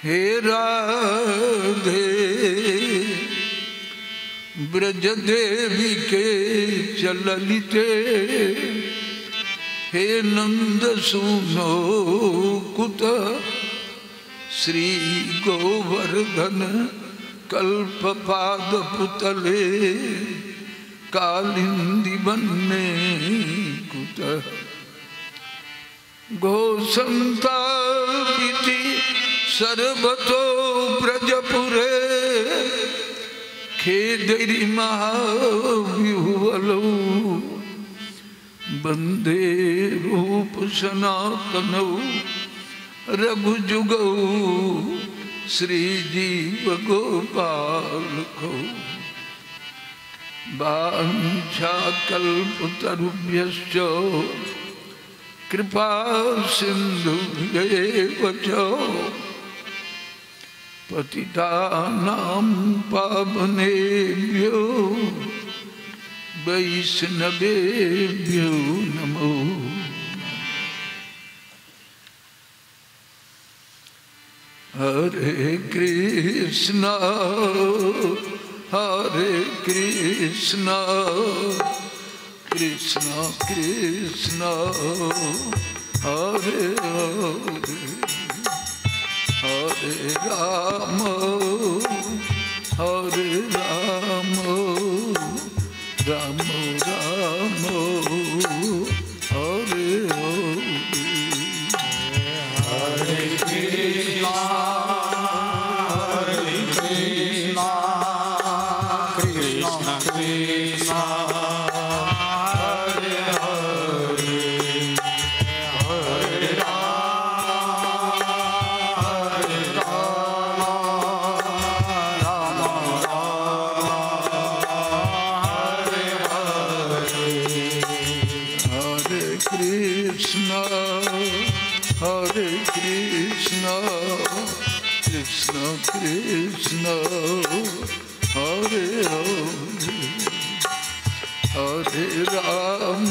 हे राधे ब्रज देवी के चललिते, हे नंद सुनो कुत श्री गोवर्धन कल्प पाद पुतले, कालिंदी बन्ने कुत घोषंतापिति सर्वतो ब्रजपुरे, खेदरि महाव्यूहलौ वंदे रूप सनातनौ, रघुजुगौ श्रीजीव गोपालकौ, वाञ्छाकल्पतरुभ्यश्च कृपा सिन्धुभ्येव च, पतितानां पावनेभ्यो वैष्णवेभ्यो नमो। हरे कृष्णा कृष्णा कृष्णा हरे हरे, हरे राम राम राम हरे हरे, हरे कृष्णा कृष्णा कृष्णा हरे हरे, हरे कृष्णा कृष्णा कृष्णा हरे हरे, हरे राम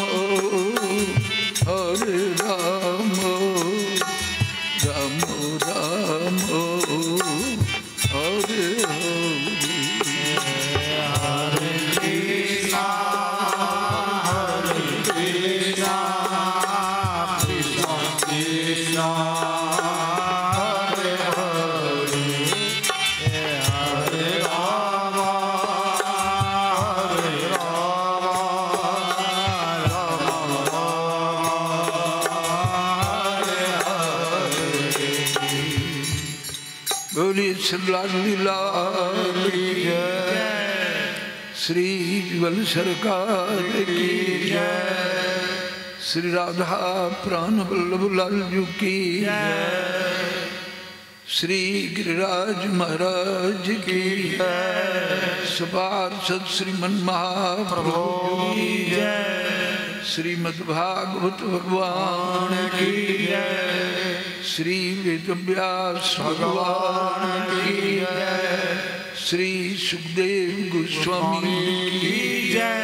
राम राम हरे हरे, हरे कृष्णा कृष्णा कृष्णा हरे हरे, हरे राम हरे हरे। बोलिए श्री लाल की जय, श्री वल सरकार की जय, श्री राधा प्राण वल्लभ लाल जी की जय, श्री गिरिराज महाराज की जय, सपार्षद श्रीमन महाप्रभु की जय, श्रीमद्भागवत भगवान की जय, श्री वेदव्यास भगवान की जय, श्री सुखदेव गोस्वामी की जय,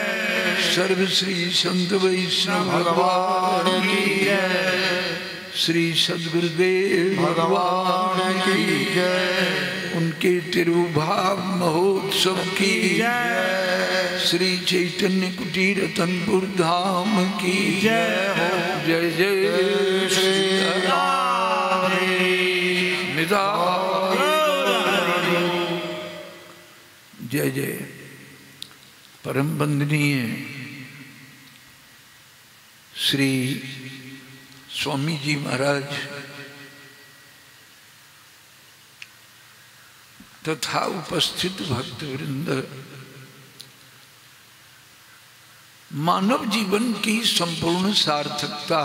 सर्व श्री संत वैष्णव भगवान की जय, श्री सद्गुरुदेव भगवान की जय, उनके तिरुभाव महोत्सव की जय, श्री चैतन्य कुटीर रतनपुर धाम की जय हो। जय जय श्री राधे जय जय। परम वंदनीय श्री स्वामी जी महाराज तथा उपस्थित भक्त वृंद, मानव जीवन की संपूर्ण सार्थकता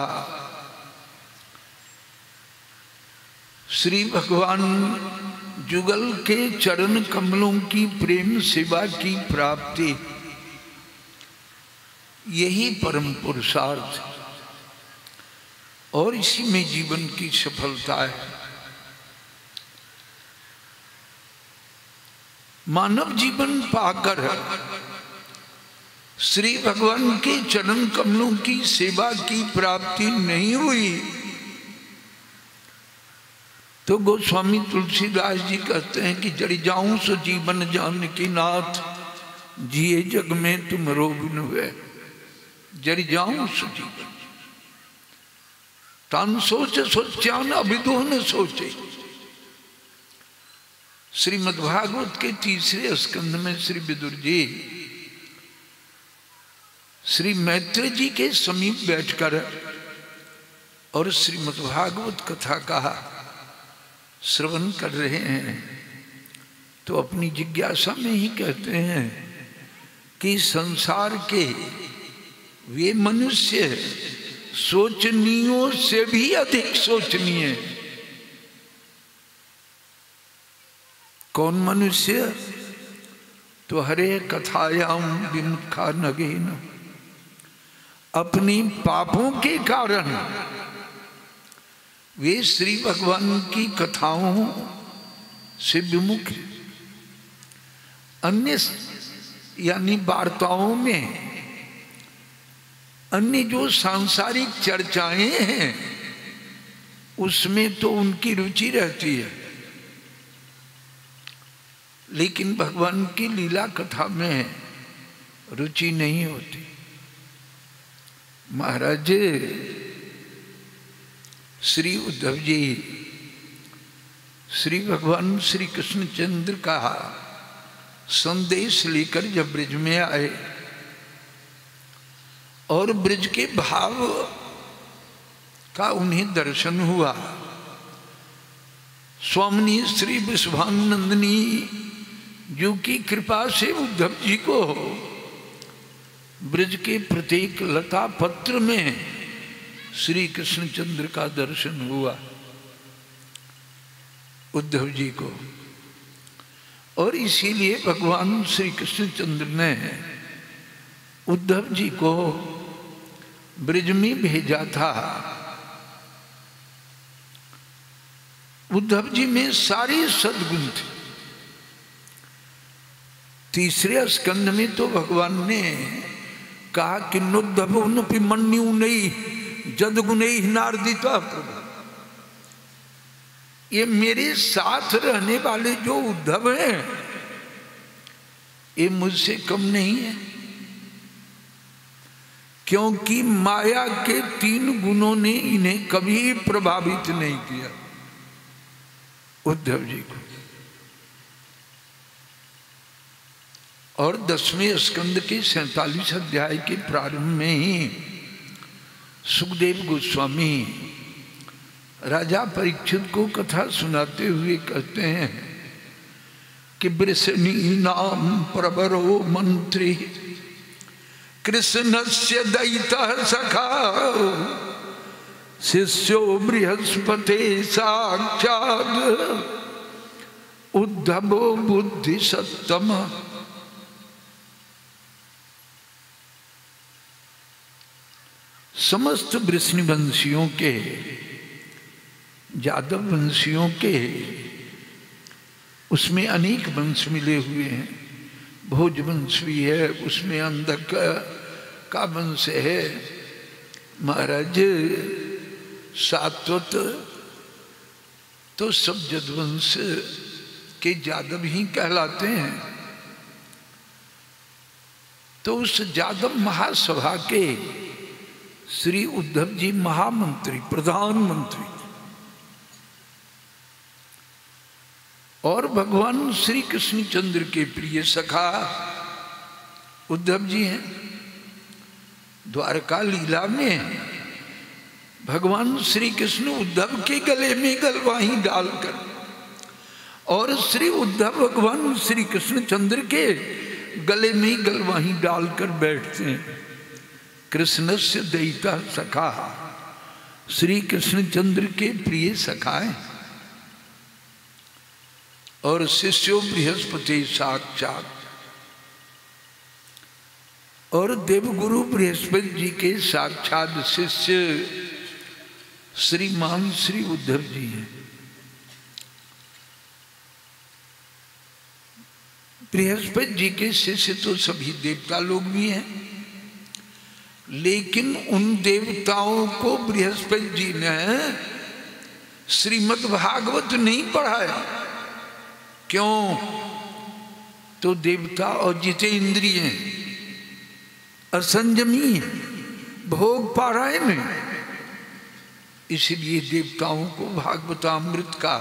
श्री भगवान जुगल के चरण कमलों की प्रेम सेवा की प्राप्ति, यही परम पुरुषार्थ और इसी में जीवन की सफलता है। मानव जीवन पाकर श्री भगवान के चरण कमलों की सेवा की प्राप्ति नहीं हुई तो गोस्वामी तुलसीदास जी कहते हैं कि जड़ जाऊं सो जीवन जान की नाथ, जिए जग में तुम रोबिन हुए। जड़ जाऊं सो जीवन तन सोच सोच्यान अभिदो न सोचे। श्रीमद्भागवत के तीसरे स्कंद में श्री विदुर जी श्री मैत्री जी के समीप बैठकर और श्रीमद्भागवत कथा का श्रवण कर रहे हैं, तो अपनी जिज्ञासा में ही कहते हैं कि संसार के वे मनुष्य सोचनीयों से भी अधिक सोचनीय। कौन मनुष्य? तो हरे कथायाम विमुखा नगेन, अपनी पापों के कारण वे श्री भगवान की कथाओं से विमुख। अन्य यानी वार्ताओं में अन्य जो सांसारिक चर्चाएं हैं उसमें तो उनकी रुचि रहती है, लेकिन भगवान की लीला कथा में रुचि नहीं होती। महाराज श्री उद्धव जी श्री भगवान श्री कृष्णचंद्र का संदेश लेकर जब ब्रज में आए और ब्रज के भाव का उन्हें दर्शन हुआ, स्वामिनी श्री विश्वानंदिनी जी की कृपा से उद्धव जी को ब्रज के प्रत्येक लता पत्र में श्री कृष्णचंद्र का दर्शन हुआ उद्धव जी को। और इसीलिए भगवान श्री कृष्णचंद्र ने उद्धव जी को ब्रज में भेजा था। उद्धव जी में सारे सद्गुण थे। तीसरे स्कंद में तो भगवान ने कहा कि नुद्धव मन्यु नहीं जद गुणे नारदिता प्रभु। ये मेरे साथ रहने वाले जो उद्धव हैं ये मुझसे कम नहीं है, क्योंकि माया के 3 गुणों ने इन्हें कभी प्रभावित नहीं किया उद्धव जी को। और 10वें स्कंद के 47 अध्याय के प्रारंभ में ही सुखदेव गोस्वामी राजा परीक्षित को कथा सुनाते हुए कहते हैं कि वृषणी नाम प्रवरो मंत्री कृष्णस्य दयितः सखा शिष्यो बृहस्पते साक्षात् उद्धवो बुद्धि सत्तम। समस्त वृष्णि वंशियों के, यादव वंशियों के, उसमें अनेक वंश मिले हुए हैं। भोज वंश भी है, उसमें अंधक का वंश है। महाराज सात्वत तो सब जदवंश के यादव ही कहलाते हैं। तो उस यादव महासभा के श्री उद्धव जी महामंत्री, प्रधानमंत्री और भगवान श्री कृष्णचंद्र के प्रिय सखा उद्धव जी हैं। द्वारका लीला में भगवान श्री कृष्ण उद्धव के गले में गलवाही डालकर और श्री उद्धव भगवान श्री कृष्णचंद्र के गले में गलवाही डालकर बैठते हैं। कृष्णस्य दयिता सखा, श्री कृष्णचंद्र के प्रिय सखा है। और शिष्यो बृहस्पति साक्षात, और देवगुरु बृहस्पति जी के साक्षात शिष्य श्रीमान श्री उद्धव जी हैं। बृहस्पति जी के शिष्य तो सभी देवता लोग भी हैं, लेकिन उन देवताओं को बृहस्पति जी ने श्रीमद् भागवत नहीं पढ़ाया। क्यों? तो देवता और जितेंद्रिय असंयमी भोग पारायण में, इसलिए देवताओं को भागवतामृत का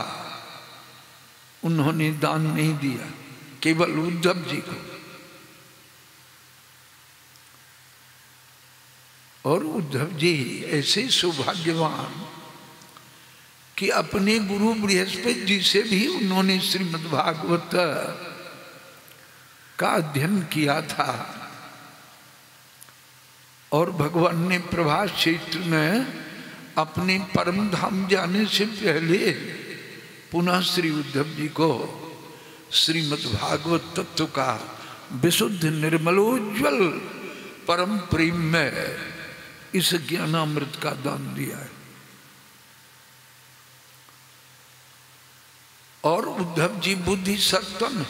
उन्होंने दान नहीं दिया, केवल उद्धव जी को। और उद्धव जी ऐसे सौभाग्यवान कि अपने गुरु बृहस्पति जी से भी उन्होंने श्रीमद् भागवत का अध्ययन किया था। और भगवान ने प्रभास क्षेत्र में अपने परम धाम जाने से पहले पुनः श्री उद्धव जी को श्रीमद् भागवत तत्व का विशुद्ध निर्मलोज्वल परम प्रेम में इस ज्ञानामृत का दान दिया है। और उद्धव जी बुद्धि सत्तम,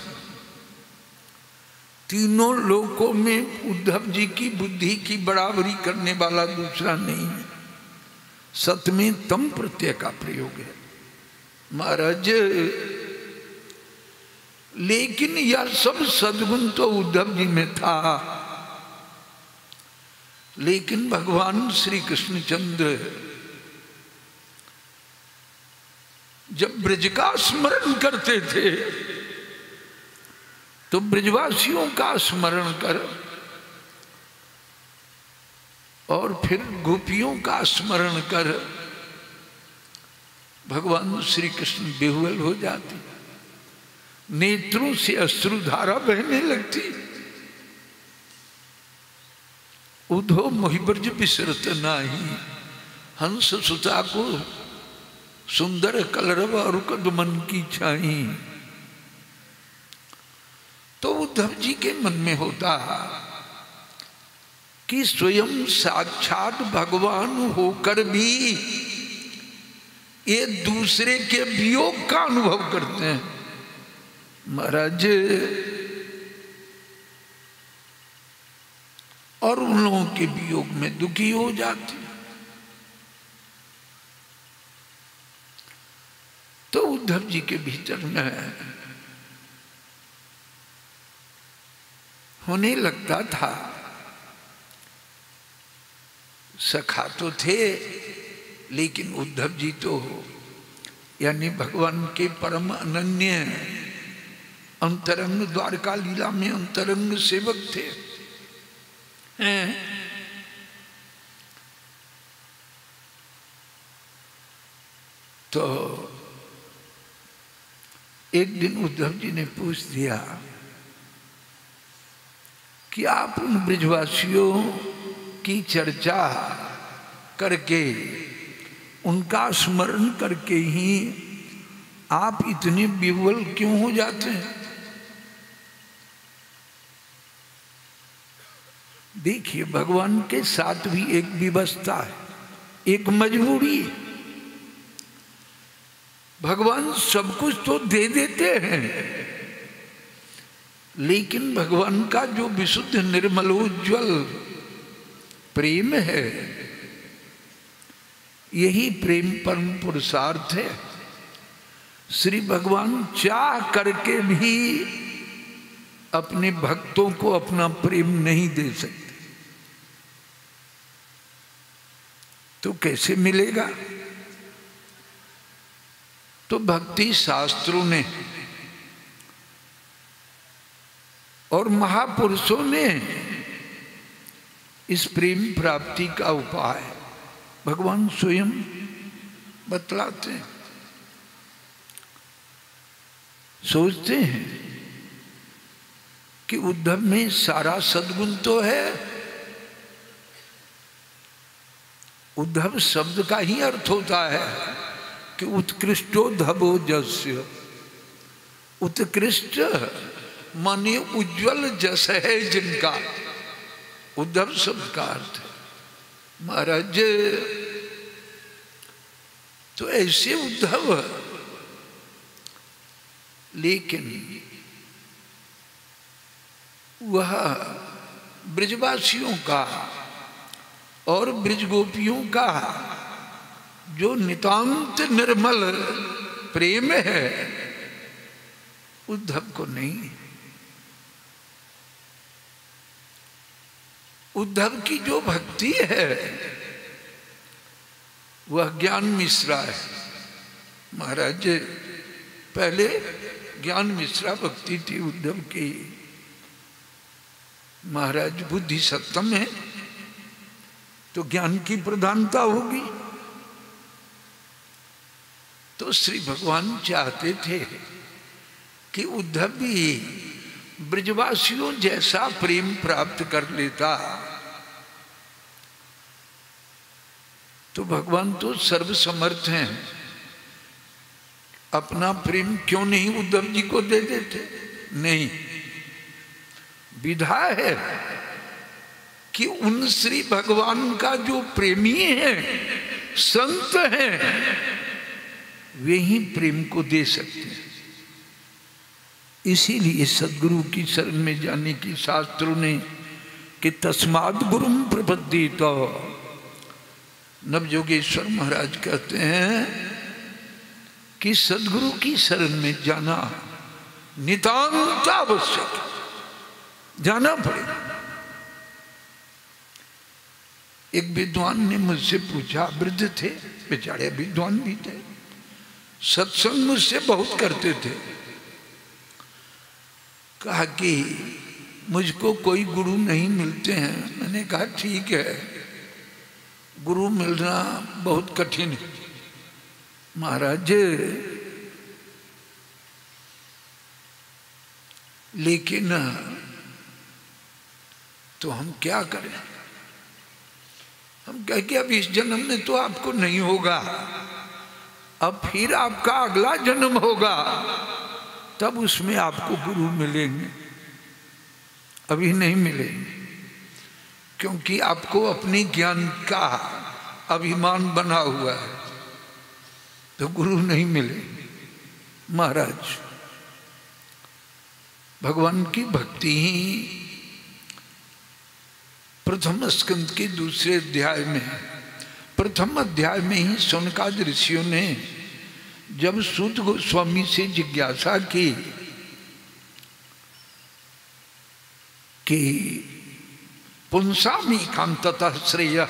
तीनों लोकों में उद्धव जी की बुद्धि की बराबरी करने वाला दूसरा नहीं है। सतमें तम प्रत्यय का प्रयोग है महाराज। लेकिन यह सब सद्गुण तो उद्धव जी में था, लेकिन भगवान श्री कृष्णचंद्र जब ब्रज का स्मरण करते थे तो ब्रजवासियों का स्मरण कर और फिर गोपियों का स्मरण कर भगवान श्री कृष्ण बेहुल हो जाते, नेत्रों से अश्रुधारा बहने लगती। उधो मोहिब्रज बिसरत नाही, हंस सुता को सुंदर कलरव और कदमन की छाई। तो उद्धव जी के मन में होता कि स्वयं साक्षात भगवान होकर भी ये दूसरे के वियोग का अनुभव करते हैं महाराज। और उन लोगों के वियोग में दुखी हो जाते। तो उद्धव जी के भीतर में होने लगता था, सखा तो थे लेकिन उद्धव जी तो यानी भगवान के परम अनन्य अंतरंग द्वारका लीला में अंतरंग सेवक थे हैं। तो एक दिन उद्धव जी ने पूछ दिया कि आप उन ब्रजवासियों की चर्चा करके उनका स्मरण करके ही आप इतने विह्वल क्यों हो जाते हैं? देखिए भगवान के साथ भी एक व्यवस्था है, एक मजबूरी है। भगवान सब कुछ तो दे देते हैं, लेकिन भगवान का जो विशुद्ध निर्मलोज्वल प्रेम है, यही प्रेम परम पुरुषार्थ है। श्री भगवान चाह करके भी अपने भक्तों को अपना प्रेम नहीं दे सकते, तो कैसे मिलेगा? तो भक्ति शास्त्रों ने और महापुरुषों ने इस प्रेम प्राप्ति का उपाय भगवान स्वयं बतलाते हैं। सोचते हैं कि उद्धव में सारा सद्गुण तो है। उद्धव शब्द का ही अर्थ होता है कि उत्कृष्टो धबो जस्य। उत्कृष्ट माने उज्जवल जस है जिनका, उद्धव शब्द का अर्थ है महाराज। तो ऐसे उद्धव, लेकिन वह ब्रजवासियों का और ब्रजगोपियों का जो नितांत निर्मल प्रेम है उद्धव को नहीं। उद्धव की जो भक्ति है वह ज्ञान मिश्रा है। महाराज पहले ज्ञान मिश्रा भक्ति थी उद्धव की। महाराज बुद्धि सत्तम है तो ज्ञान की प्रधानता होगी। तो श्री भगवान चाहते थे कि उद्धव भी ब्रजवासियों जैसा प्रेम प्राप्त कर लेता। तो भगवान तो सर्वसमर्थ हैं, अपना प्रेम क्यों नहीं उद्धव जी को दे देते? नहीं, विधा है कि उन श्री भगवान का जो प्रेमी है, संत हैं, वे ही प्रेम को दे सकते हैं। इसीलिए सदगुरु की शरण में जाने की शास्त्रों ने कि तस्माद गुरुम प्रपद्येत। नवयोगेश्वर महाराज कहते हैं कि सदगुरु की शरण में जाना नितांत आवश्यक, जाना पड़ेगा। एक विद्वान ने मुझसे पूछा, वृद्ध थे बेचारे, विद्वान भी थे, सत्संग मुझसे बहुत करते थे। कहा कि मुझको कोई गुरु नहीं मिलते हैं। मैंने कहा ठीक है, गुरु मिलना बहुत कठिन है। महाराज लेकिन तो हम क्या करें? हम कहें कि अब इस जन्म में तो आपको नहीं होगा, अब फिर आपका अगला जन्म होगा, तब उसमें आपको गुरु मिलेंगे, अभी नहीं मिलेंगे। क्योंकि आपको अपने ज्ञान का अभिमान बना हुआ है, तो गुरु नहीं मिलेंगे। महाराज भगवान की भक्ति ही प्रथम स्कंद के दूसरे अध्याय में, प्रथम अध्याय में ही शौनकादि ऋषियों ने जब सूत गोस्वामी से जिज्ञासा की कि पुंसामी कांततः श्रेय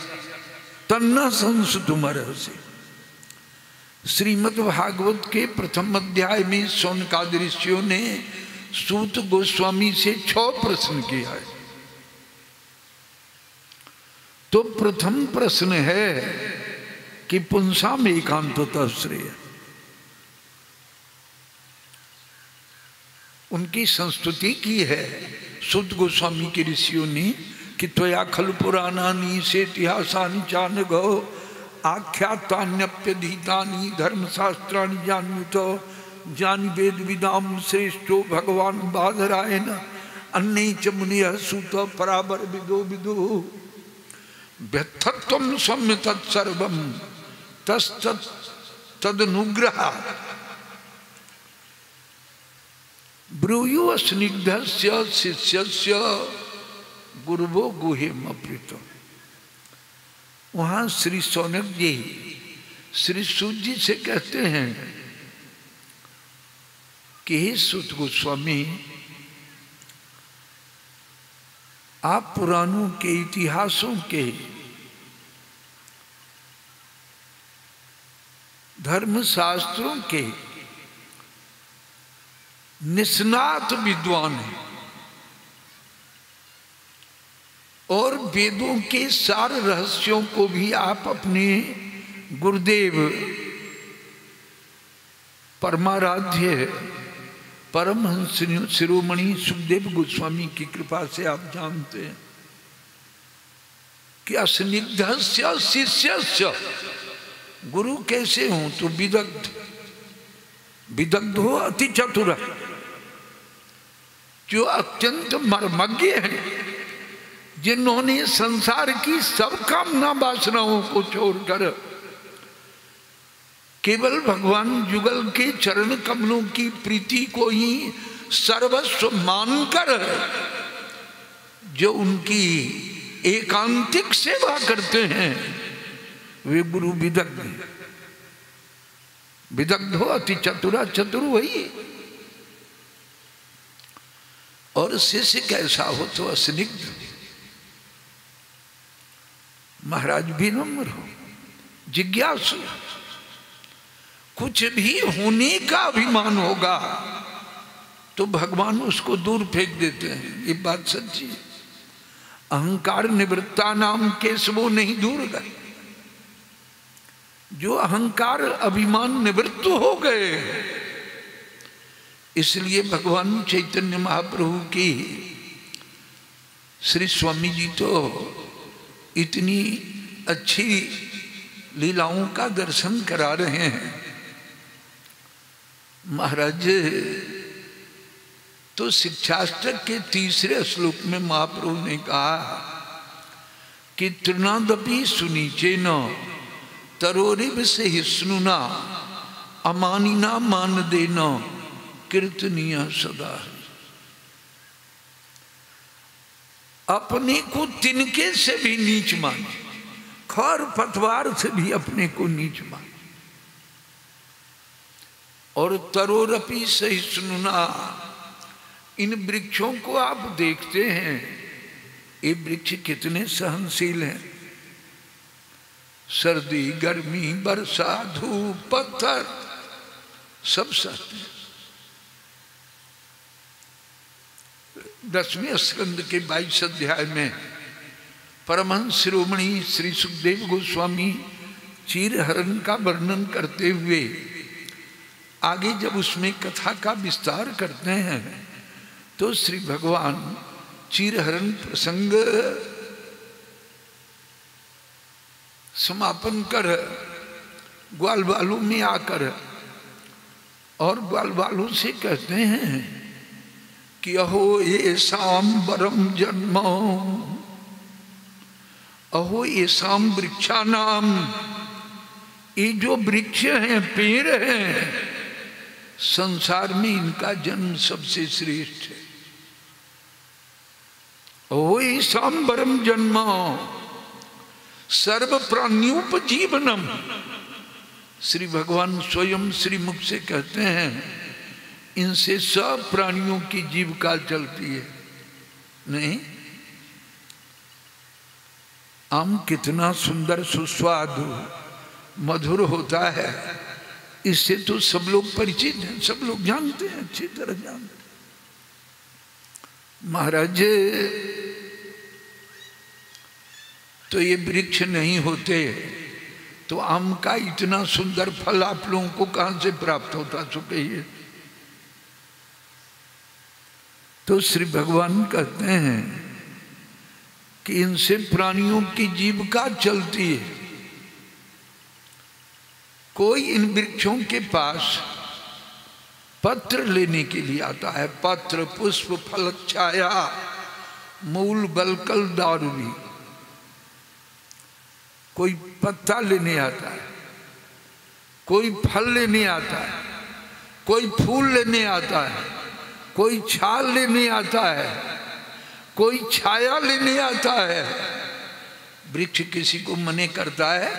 तन्ना संसुतुमर्हसि। श्रीमद् भागवत के प्रथम अध्याय में शौनकादि ऋषियों ने सूत गोस्वामी से 6 प्रश्न किया है। तो प्रथम प्रश्न है कि पुंसाम एकांततः श्रेय। उनकी संस्तुति की है सूत गोस्वामी के ऋषियों ने कि त्वया खलु पुराणानि से इतिहासानि चानघो आख्यातान्यप्यधीतानि धर्मशास्त्राणि जान्युत जानि वेद विदाम श्रेष्ठो भगवान बादरायण अन्ये च मुनियः सूत पराबर विदो विदु व्यर्थत्वं सम्य तत्सर्वं तस्तत् तदनुग्रहात् ब्रूयो स्निग्धस्य शिष्यस्य गुरुवो गुहेम अप्रीतो। वहां श्री शौनक जी श्री सूत जी से कहते हैं कि हे सूत गोस्वामी, आप पुराणों के इतिहासों के धर्मशास्त्रों के निष्णात विद्वान हैं और वेदों के सार रहस्यों को भी आप अपने गुरुदेव परमाराध्य परमहंस शिरोमणि सुखदेव गोस्वामी की कृपा से आप जानते हैं कि अस्निग्धस्य शिष्यस्य गुरु कैसे हों? तो विदग्ध, विदग्ध हो अति चतुर, जो अत्यंत मर्मज्ञ हैं, जिन्होंने संसार की सब कामना वासनाओं को छोड़कर केवल भगवान युगल के चरण कमलों की प्रीति को ही सर्वस्व मानकर जो उनकी एकांतिक सेवा करते हैं, वे गुरु विदग्ध हैं। विदग्धो अति चतुरा, चतुर वही। और शिष्य कैसा हो तो अस्निग्ध, महाराज विनम्र हो, जिज्ञासु। कुछ भी होने का अभिमान होगा तो भगवान उसको दूर फेंक देते हैं, ये बात सच्ची है। अहंकार निवृत्ता नाम केशवो नहीं दूर गए। जो अहंकार अभिमान निवृत्त हो गए, इसलिए भगवान चैतन्य महाप्रभु की श्री स्वामी जी तो इतनी अच्छी लीलाओं का दर्शन करा रहे हैं। महाराज तो शिक्षाष्टक के 3रे श्लोक में महाप्रभु ने कहा कि तृणादपि सुनीचेन तरोरिव से हिस्नुना अमानिना मान देना कीर्तनीय सदा। अपने को तिनके से भी नीच माने, खर पतवार से भी अपने को नीच माने। और तरोरपि सहिष्णुना, इन वृक्षों को आप देखते हैं, ये वृक्ष कितने सहनशील हैं। सर्दी, गर्मी, वर्षा, धूप, पत्थर सब सहते हैं। 10वें स्कंद के 22 अध्याय में परमहंस शिरोमणि श्री सुखदेव गोस्वामी चीरहरण का वर्णन करते हुए आगे जब उसमें कथा का विस्तार करते हैं तो श्री भगवान चीरहरण प्रसंग समापन कर ग्वालवालों में आकर और ग्वालवालों से कहते हैं कि अहो ये शाम बरम जन्म, अहो ये शाम वृक्षा नाम, ये जो वृक्ष हैं, पेड़ हैं, संसार में इनका जन्म सबसे श्रेष्ठ है। अहो ये शाम बरम जन्म सर्व प्राण्योपजीवनम। श्री भगवान स्वयं श्रीमुख से कहते हैं इनसे सब प्राणियों की जीविका चलती है। नहीं, आम कितना सुंदर सुस्वादु मधुर होता है, इससे तो सब लोग परिचित हैं, सब लोग जानते हैं, अच्छी तरह जानते हैं। महाराज तो ये वृक्ष नहीं होते तो आम का इतना सुंदर फल आप लोगों को कहां से प्राप्त होता, सो कहिए। तो श्री भगवान कहते हैं कि इनसे प्राणियों की जीविका चलती है। कोई इन वृक्षों के पास पत्र लेने के लिए आता है, पत्र, पुष्प, फल, छाया, मूल, बलकल, दारुरी। कोई पत्ता लेने आता है, कोई फल लेने आता है, कोई फूल लेने आता है, कोई छाल लेने आता है, कोई छाया लेने आता है। वृक्ष किसी को मने करता है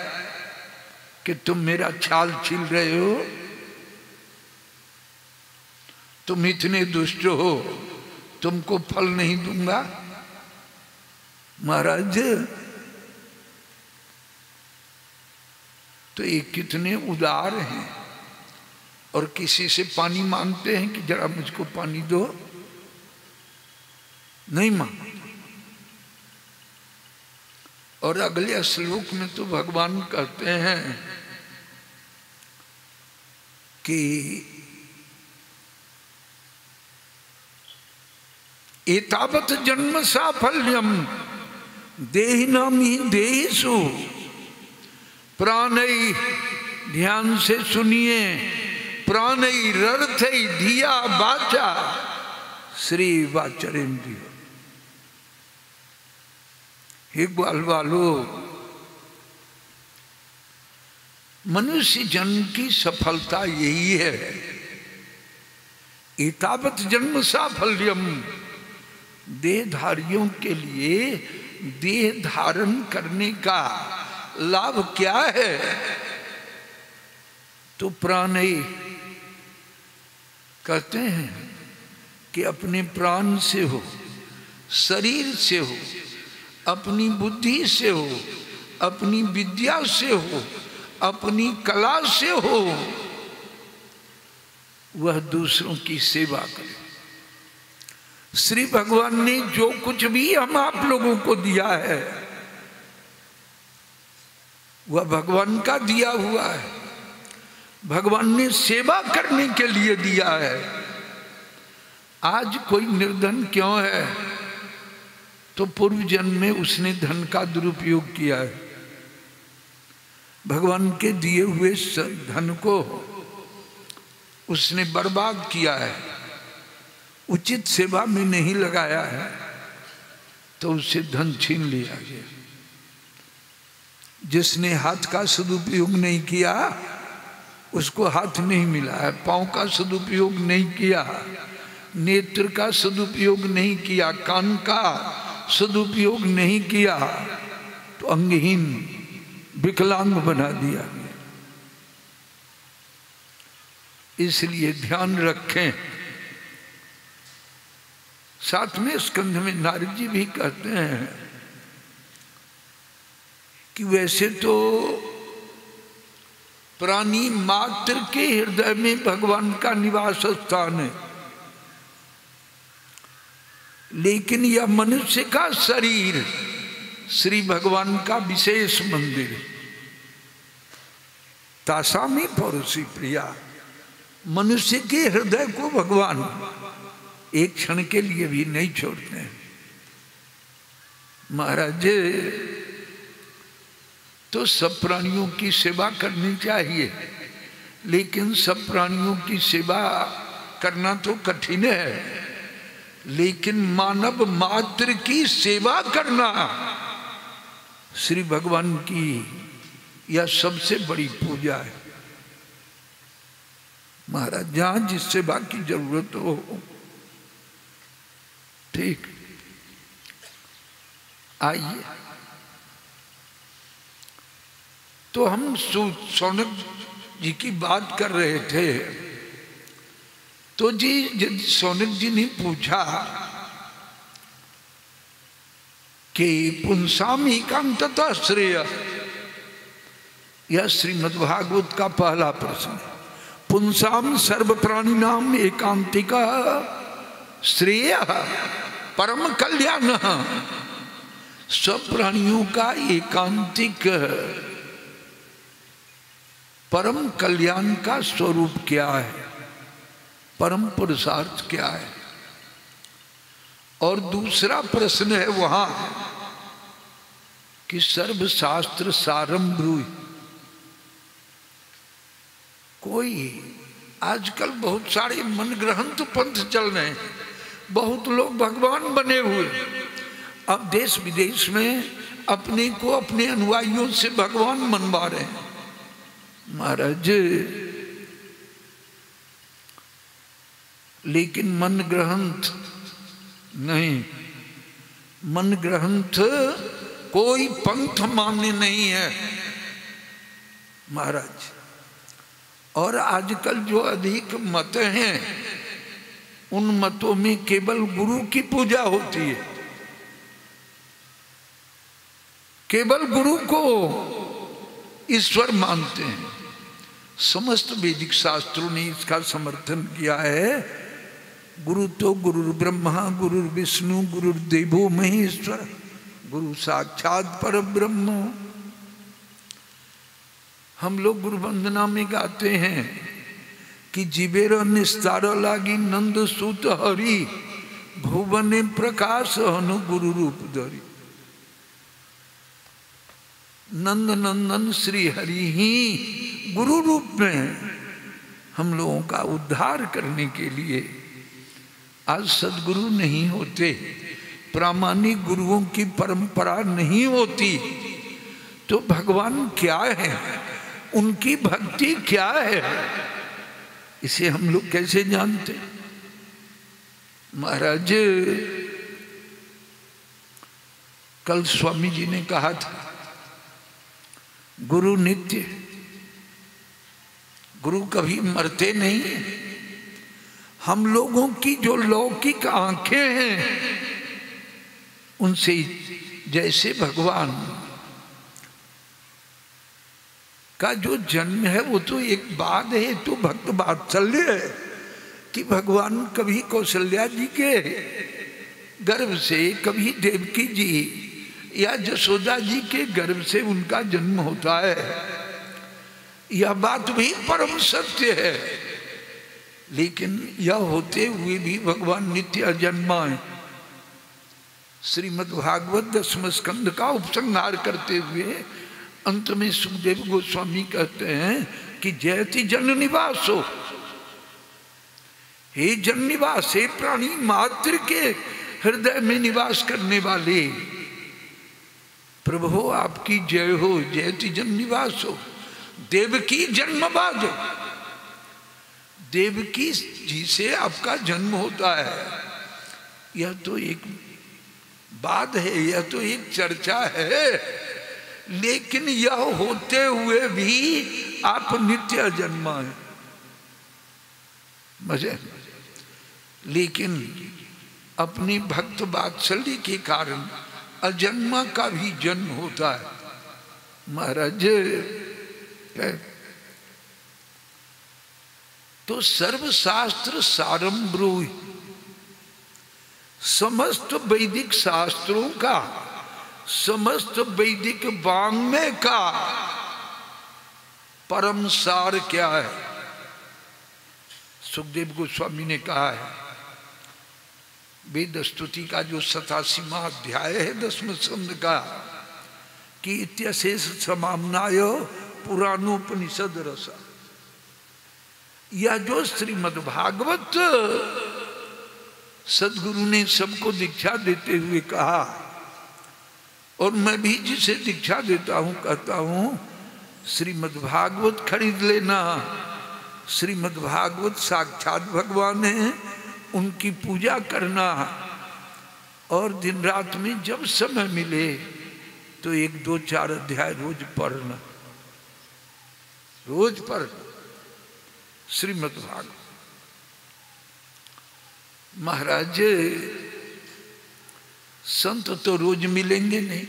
कि तुम मेरा छाल छील रहे हो, तुम इतने दुष्ट हो, तुमको फल नहीं दूंगा। महाराज तो ये कितने उदार हैं और किसी से पानी मांगते हैं कि जरा मुझको पानी दो, नहीं मांगते। और अगले श्लोक में तो भगवान कहते हैं कि एतावत जन्म साफल्यम देहिनाम ही देहिषु प्राणै, ध्यान से सुनिए, प्राणै रर्थै धिया वाचा श्री वाचरेन्द्रिय। हे ग्वालवालो, मनुष्य जन्म की सफलता यही है। एतावत जन्म साफल्यम, देहधारियों के लिए देह धारण करने का लाभ क्या है? तो प्राणै कहते हैं कि अपने प्राण से हो, शरीर से हो, अपनी बुद्धि से हो, अपनी विद्या से हो, अपनी कला से हो, वह दूसरों की सेवा करे। श्री भगवान ने जो कुछ भी हम आप लोगों को दिया है वह भगवान का दिया हुआ है, भगवान ने सेवा करने के लिए दिया है। आज कोई निर्धन क्यों है? तो पूर्व जन्म में उसने धन का दुरुपयोग किया है, भगवान के दिए हुए धन को उसने बर्बाद किया है, उचित सेवा में नहीं लगाया है, तो उससे धन छीन लिया गया। जिसने हाथ का सदुपयोग नहीं किया उसको हाथ नहीं मिला है, पांव का सदुपयोग नहीं किया, नेत्र का सदुपयोग नहीं किया, कान का सदुपयोग नहीं किया, तो अंगहीन विकलांग बना दिया। इसलिए ध्यान रखें। साथ में स्कंध में नारद जी भी कहते हैं कि वैसे तो प्राणी मात्र के हृदय में भगवान का निवास स्थान है, लेकिन यह मनुष्य का शरीर श्री भगवान का विशेष मंदिर है। तासामी पौरुषी प्रिया, मनुष्य के हृदय को भगवान एक क्षण के लिए भी नहीं छोड़ते हैं। महाराज तो सब प्राणियों की सेवा करनी चाहिए, लेकिन सब प्राणियों की सेवा करना तो कठिन है, लेकिन मानव मात्र की सेवा करना श्री भगवान की यह सबसे बड़ी पूजा है। महाराज जहां जिस सेवा की जरूरत हो, ठीक। आइए, तो हम सौनक जी की बात कर रहे थे, तो जी सौनक जी ने पूछा कि पुंसाम एकांतता श्रेय, यह श्रीमद्भागवत का पहला प्रश्न है। पुंसाम सर्व प्राणी नाम एकांतिका श्रेय परम कल्याण, सब प्राणियों का एकांतिक परम कल्याण का स्वरूप क्या है, परम पुरुषार्थ क्या है। और दूसरा प्रश्न है वहां कि सर्वशास्त्र सारम ब्रूहि। कोई आजकल बहुत सारे मन ग्रहंत पंथ चल रहे हैं, बहुत लोग भगवान बने हुए, अब देश विदेश में अपने को अपने अनुयायियों से भगवान मनवा रहे हैं। महाराज लेकिन मन ग्रहंत नहीं, मन ग्रहंत कोई पंथ मान्य नहीं है महाराज। और आजकल जो अधिक मत हैं, उन मतों में केवल गुरु की पूजा होती है, केवल गुरु को ईश्वर मानते हैं। समस्त वैदिक शास्त्रों ने इसका समर्थन किया है। गुरु तो गुरु ब्रह्मा गुरु विष्णु गुरुर्देवो महेश्वर, गुरु साक्षात पर ब्रह्म। हम लोग गुरु वंदना में गाते हैं कि जीवेर निस्तार लागी नंद सूत हरि, भुवन प्रकाश हनु गुरु रूप धरि। नंद नंदन श्री हरि ही गुरु रूप में हम लोगों का उद्धार करने के लिए। आज सदगुरु नहीं होते, प्रामाणिक गुरुओं की परंपरा नहीं होती, तो भगवान क्या है, उनकी भक्ति क्या है, इसे हम लोग कैसे जानते। महाराज कल स्वामी जी ने कहा था गुरु नित्य गुरु कभी मरते नहीं। हम लोगों की जो लौकिक आंखें हैं उनसे जैसे भगवान का जो जन्म है वो तो एक बात है, तो भक्त वात्सल्य है कि भगवान कभी कौशल्या जी के गर्भ से, कभी देवकी जी या जसोदा जी के गर्भ से उनका जन्म होता है। यह बात भी परम सत्य है, लेकिन यह होते हुए भी भगवान नित्य अजन्मा है। श्रीमद् भागवत 10वें स्कंद का उपसंहार करते हुए अंत में सुखदेव गोस्वामी कहते हैं कि जयति जन निवासो, हे जन निवास, हे प्राणी मात्र के हृदय में निवास करने वाले प्रभु आपकी जय हो। जयति जन निवास हो, देवकी जन्म बाद, देवकी जी से आपका जन्म होता है। यह तो एक बात है, यह तो एक चर्चा है, लेकिन यह होते हुए भी आप नित्य जन्मा है। मजे, लेकिन अपनी भक्त वात्सल्य के कारण अजन्मा का भी जन्म होता है। महाराज तो सर्वशास्त्र सारम ब्रूहि, समस्त वैदिक शास्त्रों का, समस्त वैदिक वाङ्मय का परम सार क्या है? सुखदेव गोस्वामी ने कहा है, वेद स्तुति का जो 87वां अध्याय है 10वें स्कंद का, कि इत्यशेष समाम्नाय पुराणोपनिषद रसा। यह जो श्रीमद् भागवत सदगुरु ने सबको दीक्षा देते हुए कहा, और मैं भी जिसे दीक्षा देता हूं कहता हूं श्रीमद् भागवत खरीद लेना। श्रीमद् भागवत साक्षात भगवान है, उनकी पूजा करना, और दिन रात में जब समय मिले तो 1-2-4 अध्याय रोज पढ़ना, रोज पढ़ना श्रीमद् भागवत। महाराज संत तो रोज मिलेंगे नहीं,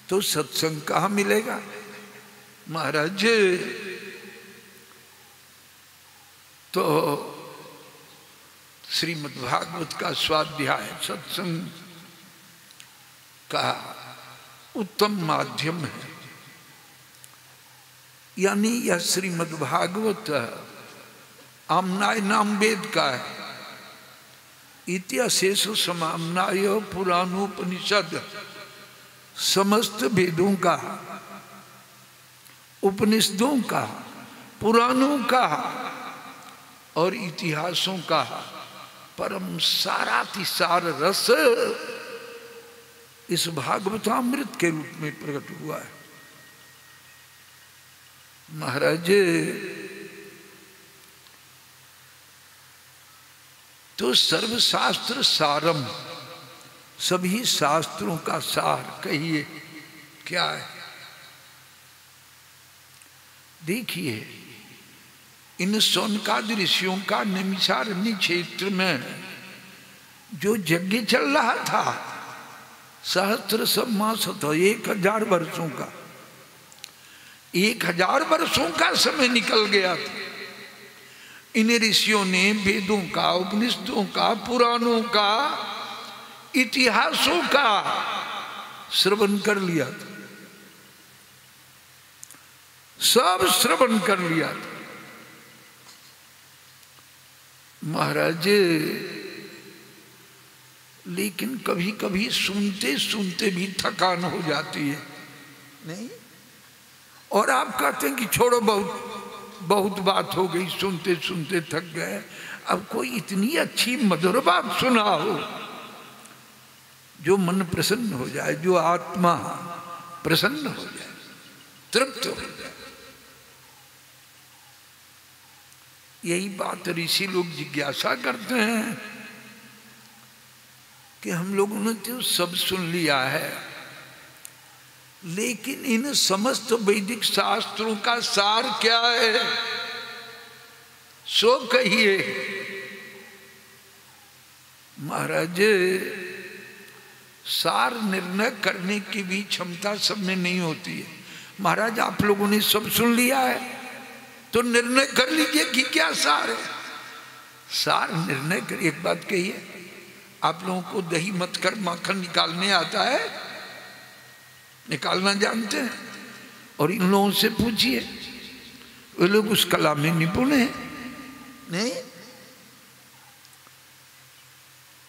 तो सत्संग कहाँ मिलेगा? महाराज तो श्रीमद् भागवत का स्वाध्याय सत्संग का उत्तम माध्यम है। यानी यह श्रीमद् भागवत आम्नाय नाम वेद का है। इत्यशेष समाम्नाय पुराणोपनिषद, समस्त वेदों का, उपनिषदों का, पुराणों का और इतिहासों का परम सारातिसार रस इस भागवतामृत के रूप में प्रकट हुआ है। महाराज तो सर्वशास्त्र सारम, सभी शास्त्रों का सार कहिए क्या है? देखिए, इन सौनकादि ऋषियों का नैमिषारण्य क्षेत्र में जो यज्ञ चल रहा था, सहस्त्र सम्मास था, 1000 वर्षों का, 1000 वर्षों का समय निकल गया था। इन ऋषियों ने वेदों का, उपनिषदों का, पुराणों का, इतिहासों का श्रवण कर लिया था, सब श्रवण कर लिया था। महाराज लेकिन कभी कभी सुनते सुनते भी थकान हो जाती है, नहीं? और आप कहते हैं कि छोड़ो, बहुत बात हो गई, सुनते सुनते थक गए। अब कोई इतनी अच्छी मधुर बात सुना हो जो मन प्रसन्न हो जाए, जो आत्मा प्रसन्न हो जाए, तृप्त हो जाए। यही बात ऋषि लोग जिज्ञासा करते हैं कि हम लोगों ने तो सब सुन लिया है, लेकिन इन समस्त वैदिक शास्त्रों का सार क्या है? सो कहिए। महाराज सार निर्णय करने की भी क्षमता सब में नहीं होती है। महाराज आप लोगों ने सब सुन लिया है तो निर्णय कर लीजिए कि क्या सार है। सार निर्णय कर। एक बात कहिए, आप लोगों को दही मत कर माखन निकालने आता है? निकालना जानते हैं? और इन लोगों से पूछिए, वे लोग उस कला में निपुण हैं। नहीं,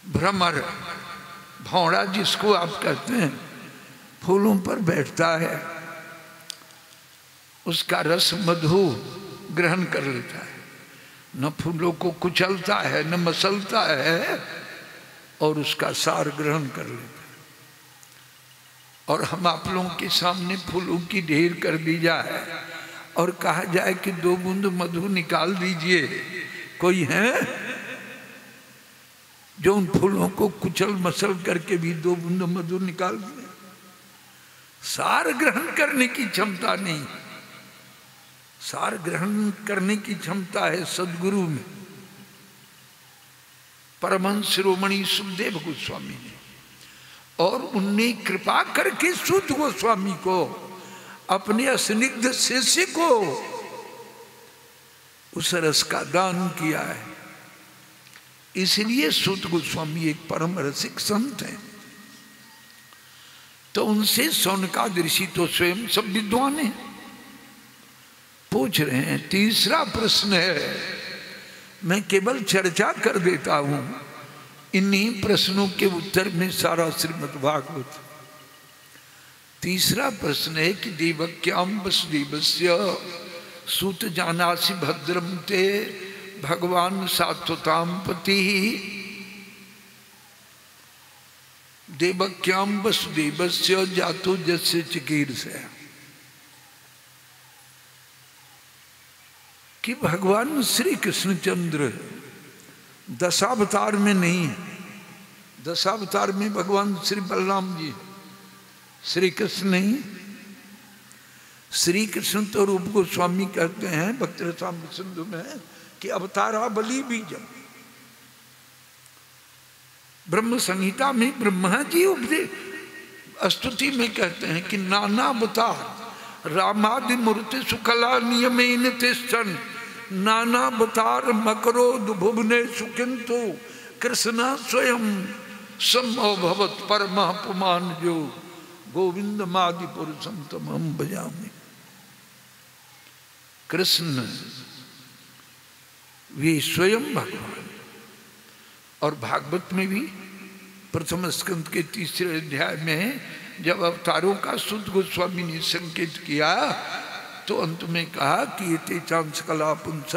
भ्रमर भौड़ा जिसको आप कहते हैं, फूलों पर बैठता है, उसका रस मधु ग्रहण कर लेता है, न फूलों को कुचलता है न मसलता है, और उसका सार ग्रहण कर लेता है। और हम आप लोगों के सामने फूलों की ढेर कर दी जाए और कहा जाए कि 2 बूंद मधु निकाल दीजिए, कोई है जो उन फूलों को कुचल मसल करके भी 2 बूंद मधु निकाल दे? सार ग्रहण करने की क्षमता नहीं। सार ग्रहण करने की क्षमता है सदगुरु में। परमहंस शिरोमणि सुखदेव गोस्वामी ने, और उनने कृपा करके सूत गोस्वामी को, अपने स्निग्ध शिष्य को उस रस का दान किया है। इसलिए सूत गोस्वामी एक परम रसिक संत हैं। तो उनसे सौनकादि ऋषि तो स्वयं सब विद्वान हैं। पूछ रहे हैं, तीसरा प्रश्न है, मैं केवल चर्चा कर देता हूं, इन्हीं प्रश्नों के उत्तर में सारा श्रीमद् भागवत। तीसरा प्रश्न है कि देवक्याम वसुदेवस्य सूत जानासि भद्रम ते भगवान सात्वताम पति। देवक्याम वसुदेवस्य जातो जस्य चिकीर्षया, कि भगवान श्री कृष्णचंद्र दशावतार में नहीं है। दशावतार में भगवान श्री बलराम जी, श्री कृष्ण नहीं। श्री कृष्ण तो रूप गोस्वामी कहते हैं भक्त रसामृत सिंधु में कि अवतारा बलि बीजम। ब्रह्म संहिता में ब्रह्मा जी उपदेश स्तुति में कहते हैं कि नाना अवतार रामादि मूर्ति सुकला नियमेन तिष्ठन् नाना अवतार मकरोद भुवने सुकिंतु कृष्ण स्वयं समभवत परमः पुमान जो गोविंद मादि पुरुषम तमहं भजामि। कृष्ण वे स्वयं भगवान। और भागवत में भी प्रथम स्कंद के 3 अध्याय में जब अवतारों का सूत गोस्वामी ने संकेत किया तो अंत में कहा कि ये चांस कला पुंस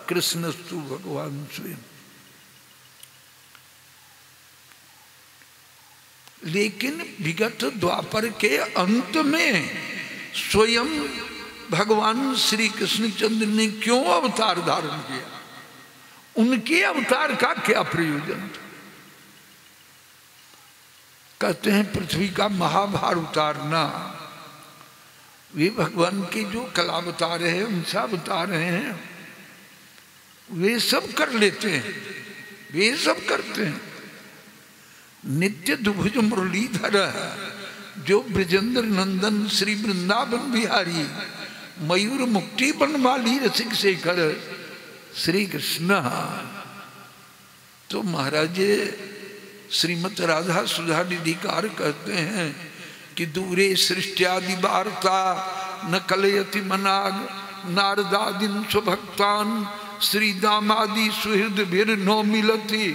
कृष्णस्तु भगवान स्वयं। लेकिन विगत द्वापर के अंत में स्वयं भगवान श्री कृष्णचंद्र ने क्यों अवतार धारण किया? उनके अवतार का क्या प्रयोजन था? कहते हैं पृथ्वी का महाभार उतारना। वे भगवान के जो कलावतार है, उनसे अवतार हैं, वे सब कर लेते हैं, वे सब करते हैं। नित्य दुभुज मुरलीधर जो ब्रजेंद्र नंदन श्री वृंदावन बिहारी मयूर मुक्ति बनवाली रसिक शेखर श्री कृष्ण। तो महाराज श्रीमत राधा सुधा निधिकार कहते हैं कि दूरे सृष्टियादि वार्ता न कलयति मनाग नारदादिन स्वभक्तान श्री दामादि सुहृद भीर नो मिलति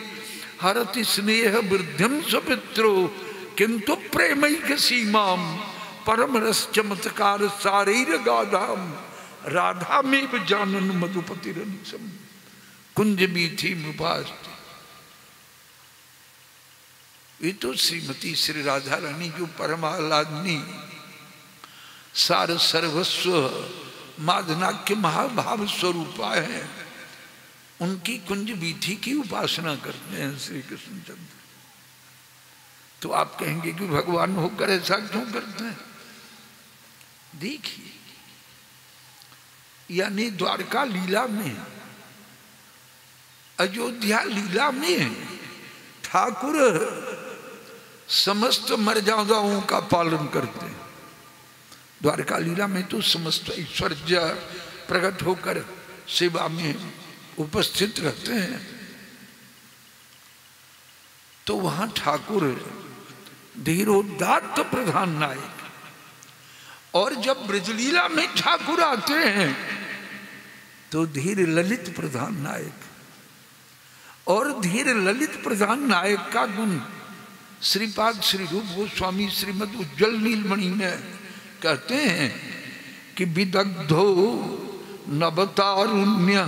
हरति स्नेह वृद्धिम स्वपित्रो किंतु प्रेमैक सीमाम परम रस चमत्कार सारैर गाधाम राधा में जानन मधुपति रनिसम कुंज बीथी मुपास्ति। ये तो श्रीमती श्री राधा रानी जो परमाह्लादनी सार सर्वस्व माधनाक्य महाभाव स्वरूपा है, उनकी कुंज बीथी की उपासना करते हैं श्री कृष्णचंद्र। तो आप कहेंगे कि भगवान होकर ऐसा क्यों करते हैं? देखिए, यानी द्वारका लीला में अयोध्या लीला में ठाकुर समस्त मर्यादाओं का पालन करते हैं। द्वारका लीला में तो समस्त ऐश्वर्य प्रकट होकर सेवा में उपस्थित रहते हैं। तो वहां ठाकुर धीरोदात्त प्रधान नायक, और जब ब्रजलीला में ठाकुर आते हैं तो धीर ललित प्रधान नायक, और धीर ललित प्रधान नायक का गुण श्रीपाद श्री रूप गोस्वामी श्रीमद उज्ज्वल नीलमणि में कहते हैं कि विदग्धो नवतारुण्य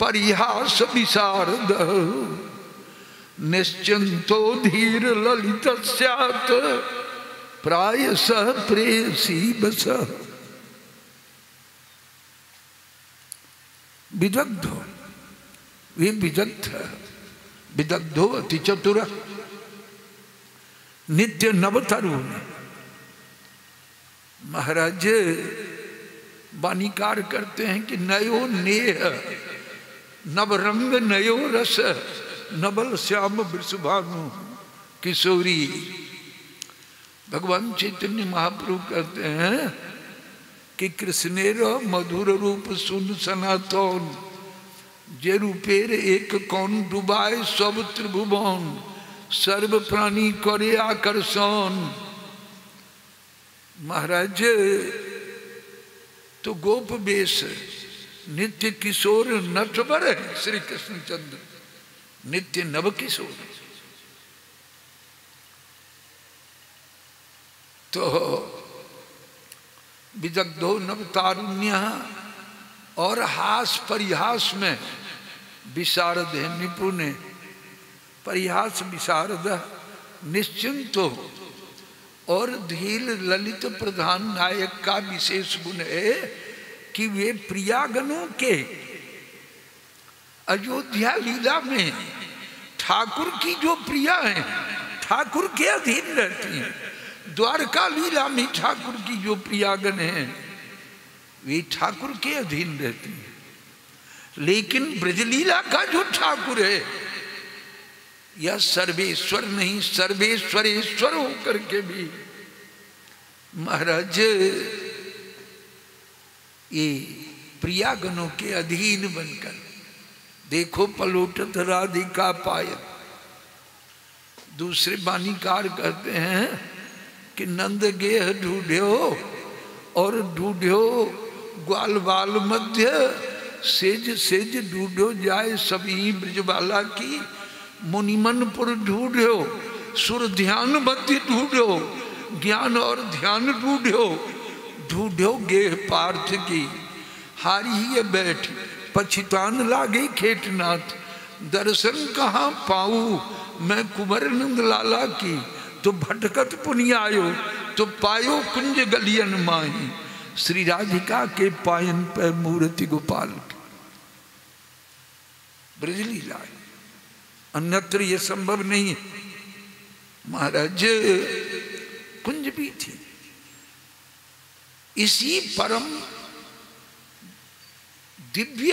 परिहास विशारद निश्चिंतो धीर ललित स्यात् प्रायश प्रेयसी बस। विदग्धो, वे विदग्ध, विदग्धो अति चतुर, नित्य नवतरुण। महाराज वाणीकार करते हैं कि नयो नेह नवरंग नयो रस नबल श्याम वृषभानु किशोरी। भगवान चैतन्य महाप्रभु कहते हैं कि कृष्णेर मधुर रूप सुन सनातन, जे रूपेर एक कौन डुबाए सब त्रिभुवन, सर्व प्राणी करे आकर्षण। महाराज तो गोप वेश नित्य किशोर नटवर है श्री कृष्णचंद्र, नित्य नव किशोर। तो विदग्धो नवतारुण्य, और हास परिहास में विशारद है, निपुण है, परिहास विशारद निश्चिंत हो। और धीर ललित प्रधान नायक का विशेष गुण है कि वे प्रियागणों के अयोध्या लीला में ठाकुर की जो प्रिया हैं ठाकुर के अधीन रहती हैं। द्वारका लीला में ठाकुर की जो प्रियागण हैं वे ठाकुर के अधीन रहती हैं। लेकिन ब्रजलीला का जो ठाकुर है यह सर्वेश्वर नहीं सर्वेश्वरेश्वर होकर के भी महाराज ये प्रियागणों के अधीन बनकर, देखो पलोटत राधिका पायल। दूसरे वाणीकार कहते हैं कि नंद गेह ढूंढ्यो और ढूंढ्यो ग्वाल बाल मध्य, सेज सेज ढूंढ्यो जाए सभी ब्रजबाला की। मुनिमनपुर ढूंढ्यो सुर ध्यान मध्य ढूंढ्यो, ज्ञान और ध्यान ढूंढ्यो, ढूंढ्यो गेह पार्थ की। हारी बैठ पछितान लागे खेटनाथ, दर्शन कहाँ पाऊँ मैं कुंवर नंद लाला की। तो भटकत पुनियायो तो पायो कुंज गलियन माही, श्री राधिका के पायन पर मूर्ति गोपाल की। ब्रजलीला अन्यत्र ये संभव नहीं है। महाराज कुंज भी थी। इसी परम दिव्य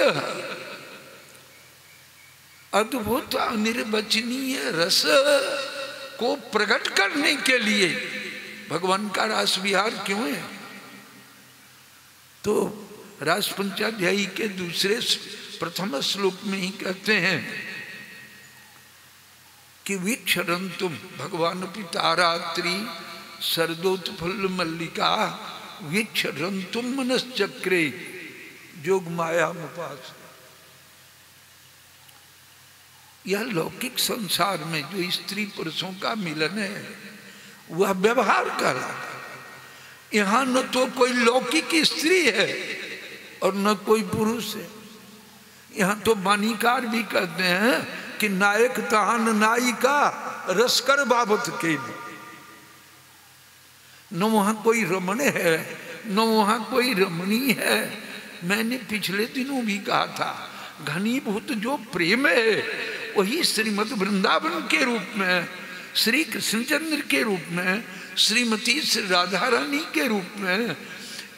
अद्भुत अनिर्वचनीय रस को प्रकट करने के लिए भगवान का रास विहार क्यों है? तो रास पंचाध्यायी के दूसरे प्रथम श्लोक में ही कहते हैं कि वीक्षरंतुम भगवान पितारात्रि शरदोत्फुल्ल मल्लिका, वीक्षरंतुम मनश्चक्रे जोग माया मुपास। यह लौकिक संसार में जो स्त्री पुरुषों का मिलन है वह व्यवहार कहलाता है। यहाँ न तो कोई लौकिक स्त्री है और न कोई पुरुष है। यहाँ तो वाणीकार भी कहते हैं कि नायक तहान नायिका रसकर बाबत के लिए। न वहाँ कोई रमण है न वहाँ कोई रमणी है। मैंने पिछले दिनों भी कहा था घनीभूत जो प्रेम है वही श्रीमद वृंदावन के रूप में, श्री कृष्णचंद्र के रूप में, श्रीमती श्री राधा रानी के रूप में,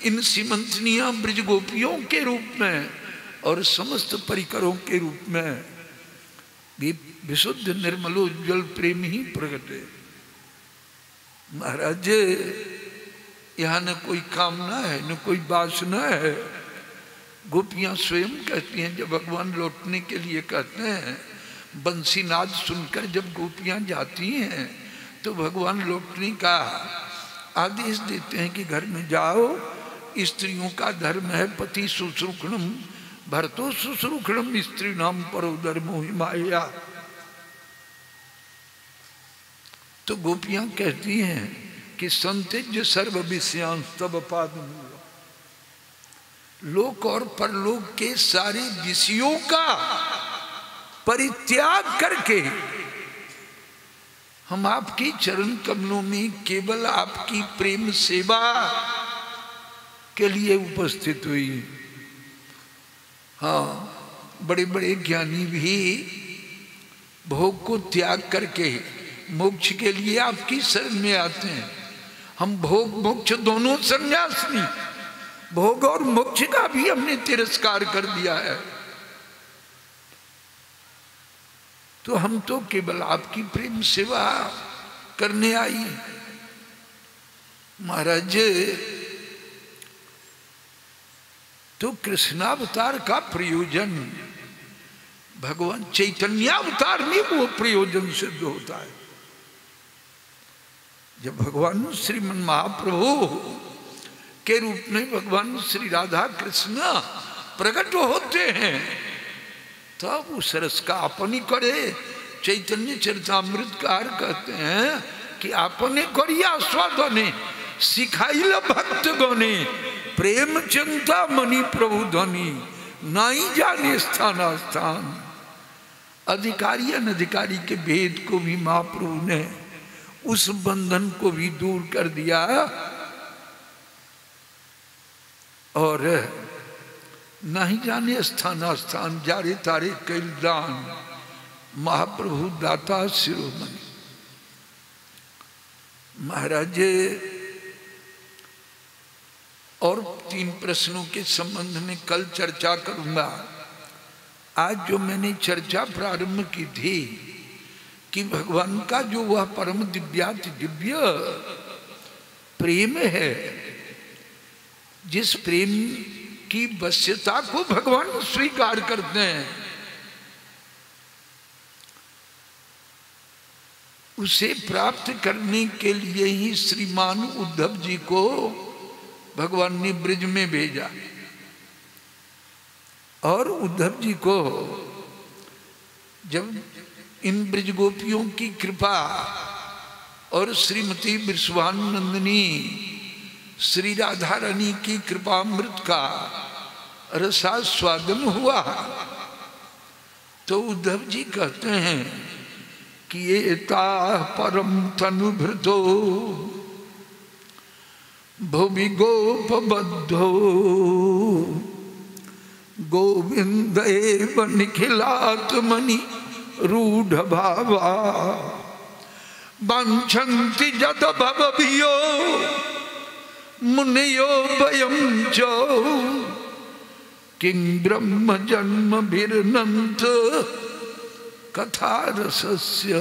इन सीमंतनिया ब्रज गोपियों के रूप में और समस्त परिकरों के रूप में विशुद्ध निर्मल उज्ज्वल प्रेम ही प्रकट है। महाराज यहाँ न कोई कामना है न कोई वासना है। गोपियाँ स्वयं कहती हैं, जब भगवान लौटने के लिए कहते हैं, बंसीनाद सुनकर जब गोपियाँ जाती हैं तो भगवान लौटने का आदेश देते हैं कि घर में जाओ, स्त्रियों का धर्म है पति शुश्रूषणम भरतो शुश्रूषणम स्त्री नाम परो धर्मो हिमाया। तो गोपियां कहती हैं कि संत्यज्य सर्व विषयांश तब पादमूलम, लोक और परलोक के सारे विषयों का परित्याग करके हम आपकी चरण कमलों में केवल आपकी प्रेम सेवा के लिए उपस्थित हुई। हाँ, बड़े बड़े ज्ञानी भी भोग को त्याग करके मोक्ष के लिए आपकी शरण में आते हैं। हम भोग मोक्ष दोनों संन्यास नहीं, भोग और मोक्ष का भी हमने तिरस्कार कर दिया है। तो हम तो केवल आपकी प्रेम सेवा करने आई। महाराज तो कृष्णावतार का प्रयोजन भगवान चैतन्यावतार में वो प्रयोजन सिद्ध होता है। जब भगवान श्रीमन महाप्रभु के रूप में भगवान श्री राधा कृष्ण प्रकट होते हैं तब उस रस का अपनी करे। चैतन्य चरितामृतकार कहते हैं कि अपने करिया आस्वादने सिखाइल भक्त गणे प्रेम चिंता मणि प्रभु ध्वनि नहीं जाने स्थान स्थान। अधिकारी अनधिकारी के भेद को भी महाप्रभु ने उस बंधन को भी दूर कर दिया और नहीं जाने स्थान स्थान जारे तारे कैलदान महाप्रभु दाता शिरोमणि। महाराज और 3 प्रश्नों के संबंध में कल चर्चा करूंगा। आज जो मैंने चर्चा प्रारंभ की थी कि भगवान का जो वह परम दिव्याति दिव्य प्रेम है, जिस प्रेम की वश्यता को भगवान स्वीकार करते हैं, उसे प्राप्त करने के लिए ही श्रीमान उद्धव जी को भगवान ने ब्रिज में भेजा। और उद्धव जी को जब इन ब्रिज गोपियों की कृपा और श्रीमती विश्वानंदिनी श्री राधा रानी की कृपामृत का रसास्वादन हुआ तो उद्धव जी कहते हैं कि ये ता परम तनुभृतो भुवि गोपबद्धो गोविंद एव निखिलात्मनि रूढ़ भावा वांछन्ति जद भवभियो मुनियो वयं च किं ब्रह्म जन्म भिर्नन्त कथा रसस्य।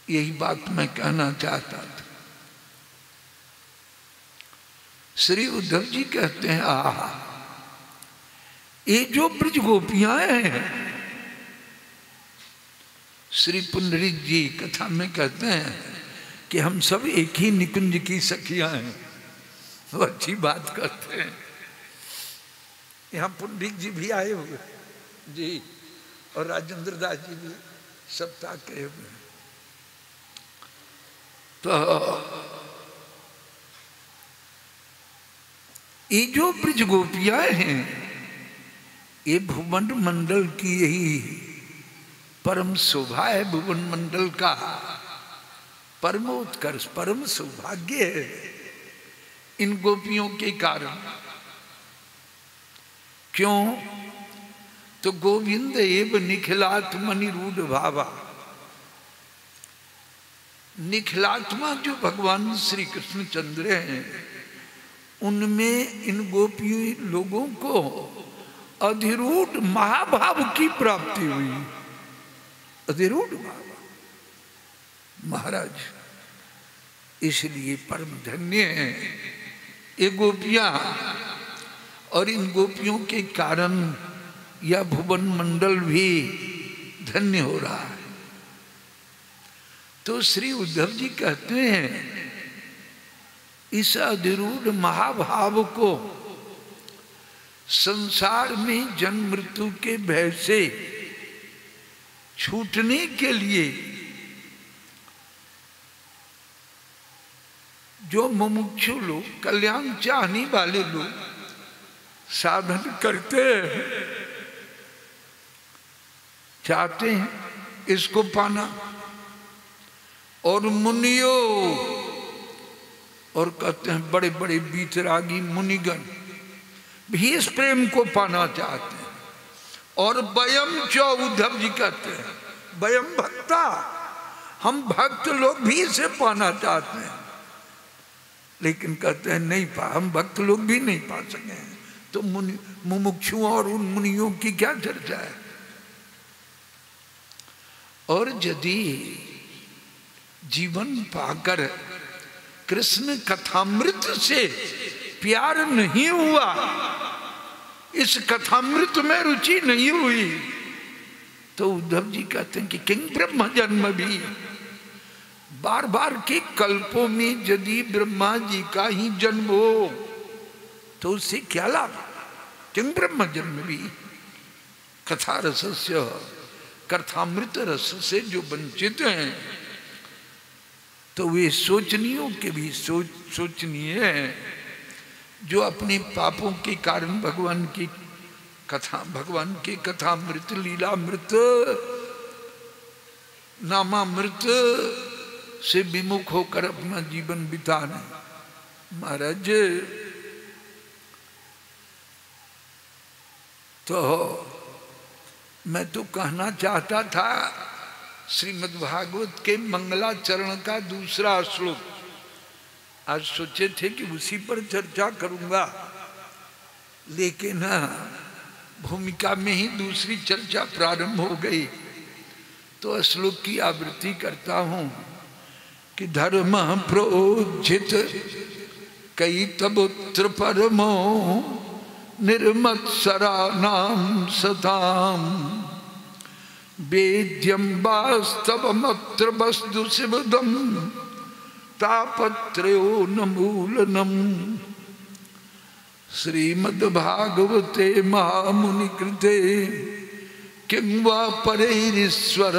यही बात मैं कहना चाहता था। श्री उद्धव जी कहते हैं, आहा, ये जो ब्रज गोपियां हैं, श्री पुंडरीक जी कथा में कहते हैं कि हम सब एक ही निकुंज की सखियां हैं। वो अच्छी बात करते हैं। यहाँ पुंडरीक जी भी आए हुए जी और राजेंद्र दास जी भी सप्ताह के हुए। तो ये जो ब्रज गोपियां हैं, ये भुवन मंडल की यही परम शोभा है। भुवन मंडल का परमोत्कर्ष परम सौभाग्य है इन गोपियों के कारण। क्यों? तो गोविंद एव निखिलात्मनि रूढ़ भावा। निखिलात्मा जो भगवान श्री कृष्ण चंद्र हैं, उनमें इन गोपी लोगों को अधिरूढ़ महाभाव की प्राप्ति हुई। अधिरूढ़ महाराज, इसलिए परम धन्य है ये गोपियां, और इन गोपियों के कारण यह भुवन मंडल भी धन्य हो रहा है। तो श्री उद्धव जी कहते हैं इस अधिरूढ़ महाभाव को संसार में जन्म मृत्यु के भय से छूटने के लिए जो मुमुक्षु लोग, कल्याण चाहने वाले लोग साधन करते हैं, चाहते हैं इसको पाना, और मुनियों, और कहते हैं बड़े बड़े बीतरागी मुनिगण भी इस प्रेम को पाना चाहते हैं। और वयम च, उद्धव जी कहते हैं वयम भक्ता, हम भक्त लोग भी इसे पाना चाहते हैं, लेकिन कहते हैं नहीं पा, हम भक्त लोग भी नहीं पा सके हैं। तो मुमुक्षुओं और उन मुनियों की क्या चर्चा है। और यदि जीवन पाकर कृष्ण कथामृत से प्यार नहीं हुआ, इस कथामृत में रुचि नहीं हुई, तो उद्धव जी कहते हैं कि किंग ब्रह्म जन्म भी, बार बार के कल्पों में यदि ब्रह्मा जी का ही जन्म हो तो उससे क्या लाभ। किंग ब्रह्म जन्म भी, कथा रसस्य, कथामृत रस से जो वंचित हैं, तो वे सोचनीयों के भी सोचनीय है, जो अपने पापों के कारण भगवान की कथामृत, लीलामृत, नामामृत से विमुख होकर अपना जीवन बिता रहे। महाराज, तो मैं तो कहना चाहता था श्रीमद् भागवत के मंगलाचरण का दूसरा श्लोक, आज सोचे थे कि उसी पर चर्चा करूंगा, लेकिन भूमिका में ही दूसरी चर्चा प्रारंभ हो गई। तो श्लोक की आवृत्ति करता हूं कि धर्म प्रोज्झित कई तबुत्र परमो निर्मत्सरा नाम सताम वेद्यम वास्तवमत्र वस्तु शिवदम तापत्रयो न मूलनम। श्रीमद्भागवते महामुनि कृते किं वा परैरीश्वर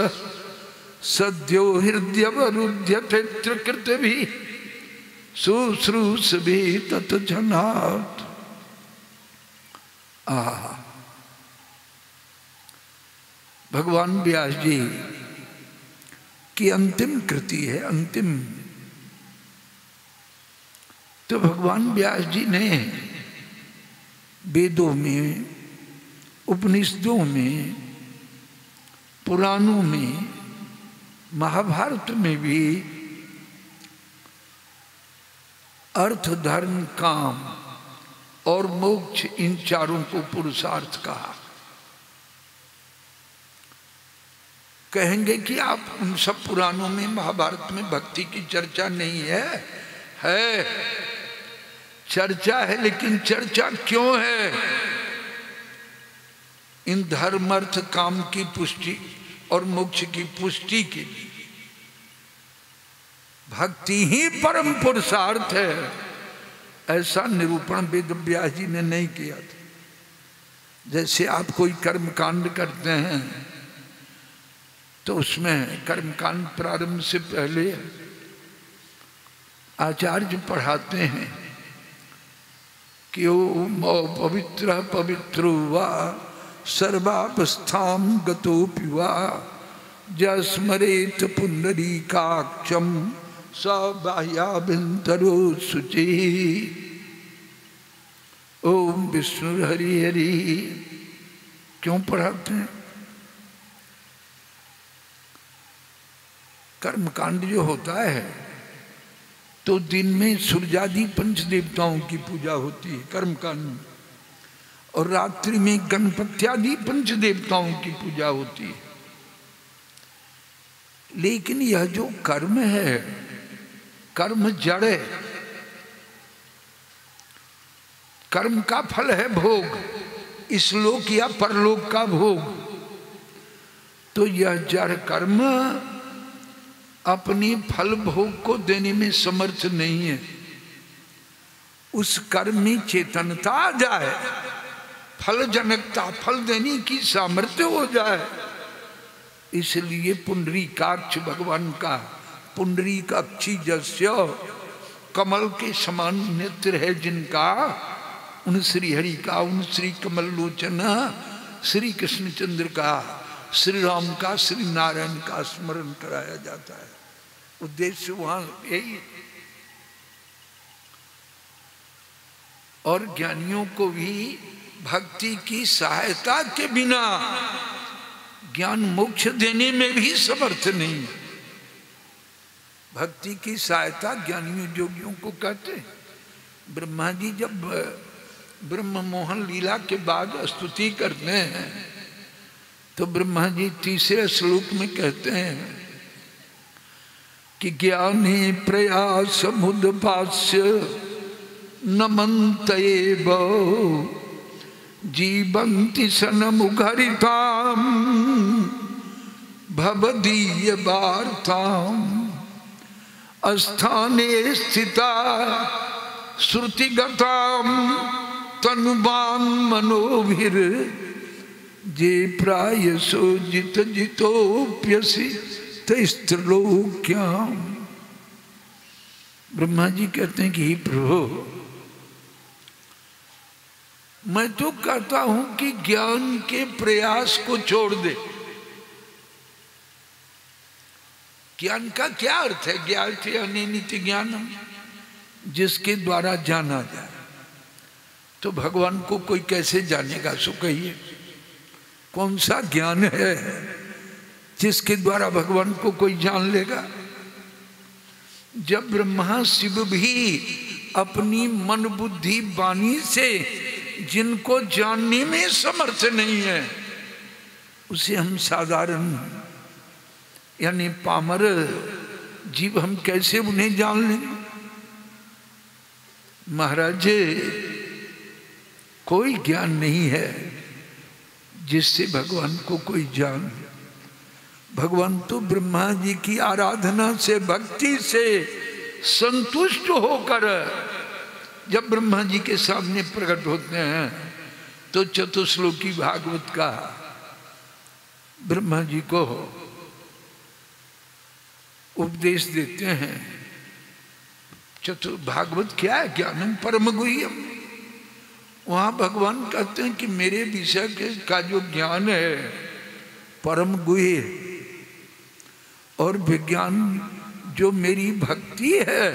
सद्यो हृदयवरुध्यते कृतभिः शुश्रूषभिः तत्जनात्। भगवान व्यास जी की अंतिम कृति है, अंतिम। तो भगवान व्यास जी ने वेदों में, उपनिषदों में, पुराणों में, महाभारत में भी अर्थ, धर्म, काम और मोक्ष, इन चारों को पुरुषार्थ कहा। कहेंगे कि आप उन सब पुराणों में, महाभारत में भक्ति की चर्चा नहीं है? है, चर्चा है, लेकिन चर्चा क्यों है? इन धर्म, अर्थ, काम की पुष्टि और मोक्ष की पुष्टि के लिए। भक्ति ही परम पुरुषार्थ है, ऐसा निरूपण वेद व्यास जी ने नहीं किया था। जैसे आप कोई कर्मकांड करते हैं तो उसमें कर्मकांड प्रारंभ से पहले आचार्य पढ़ाते हैं कि ओम पवित्र पवित्रो वा सर्वावस्थां गतोऽपि वा जस्मरेत पुंडरीकाक्षं स बाह्याभ्यंतरो शुचिः। ओम विष्णु हरि हरि क्यों पढ़ाते हैं? कर्मकांड जो होता है तो दिन में सूर्यादि पंच देवताओं की पूजा होती है कर्मकांड में, और रात्रि में गणपत्यादि पंच देवताओं की पूजा होती है। लेकिन यह जो कर्म है, कर्म जड़ है, कर्म का फल है भोग, इस लोक या परलोक का भोग। तो यह जड़ कर्म अपनी फल भोग को देने में समर्थ नहीं है। उस कर्म में चेतनता आ जाए, फल जनकता, फल देने की सामर्थ्य हो जाए, इसलिए पुंडरीकाक्ष भगवान का, पुंडरीकाक्षी जस्य, कमल के समान नेत्र है जिनका, उन श्री हरि का, उन श्री कमल लोचन श्री कृष्णचंद्र का, श्री राम का, श्री नारायण का स्मरण कराया जाता है। उद्देश्य वहां यही है। और ज्ञानियों को भी भक्ति की सहायता के बिना ज्ञान मोक्ष देने में भी समर्थ नहीं। भक्ति की सहायता ज्ञानियों योगियों को कहते हैं। ब्रह्मा जी जब ब्रह्म मोहन लीला के बाद स्तुति करते हैं तो ब्रह्मा जी तीसरे श्लोक में कहते हैं कि ज्ञाने प्रयास मुदपास्य नमन्तेव जीवन्ति सनमुखरिताम भवदीय वार्ताम अस्थाने स्थिता श्रुतिगताम तनुवान मनोभिर जे प्रायसो जित जितोप्यसि तैस्त्रलोक्याम। ब्रह्मा जी कहते हैं कि हे प्रभु, मैं तो कहता हूं कि ज्ञान के प्रयास को छोड़ दे। ज्ञान का क्या अर्थ है? ज्ञान थे अनित ज्ञानम, जिसके द्वारा जाना जाए। तो भगवान को कोई कैसे जानेगा? सो कहिए, कौन सा ज्ञान है जिसके द्वारा भगवान को कोई जान लेगा? जब ब्रह्मा शिव भी अपनी मन बुद्धि वाणी से जिनको जानने में समर्थ नहीं है, उसे हम साधारण यानी पामर जीव हम कैसे उन्हें जान लेंगे? महाराज, कोई ज्ञान नहीं है जिससे भगवान को कोई जान। भगवान तो ब्रह्मा जी की आराधना से, भक्ति से संतुष्ट होकर जब ब्रह्मा जी के सामने प्रकट होते हैं तो चतुश्लोकी भागवत का ब्रह्मा जी को उपदेश देते हैं। भागवत क्या है? ज्ञानम परम गुह्यम। वहां भगवान कहते हैं कि मेरे विषय का जो ज्ञान है परम गुह्य, और विज्ञान जो मेरी भक्ति है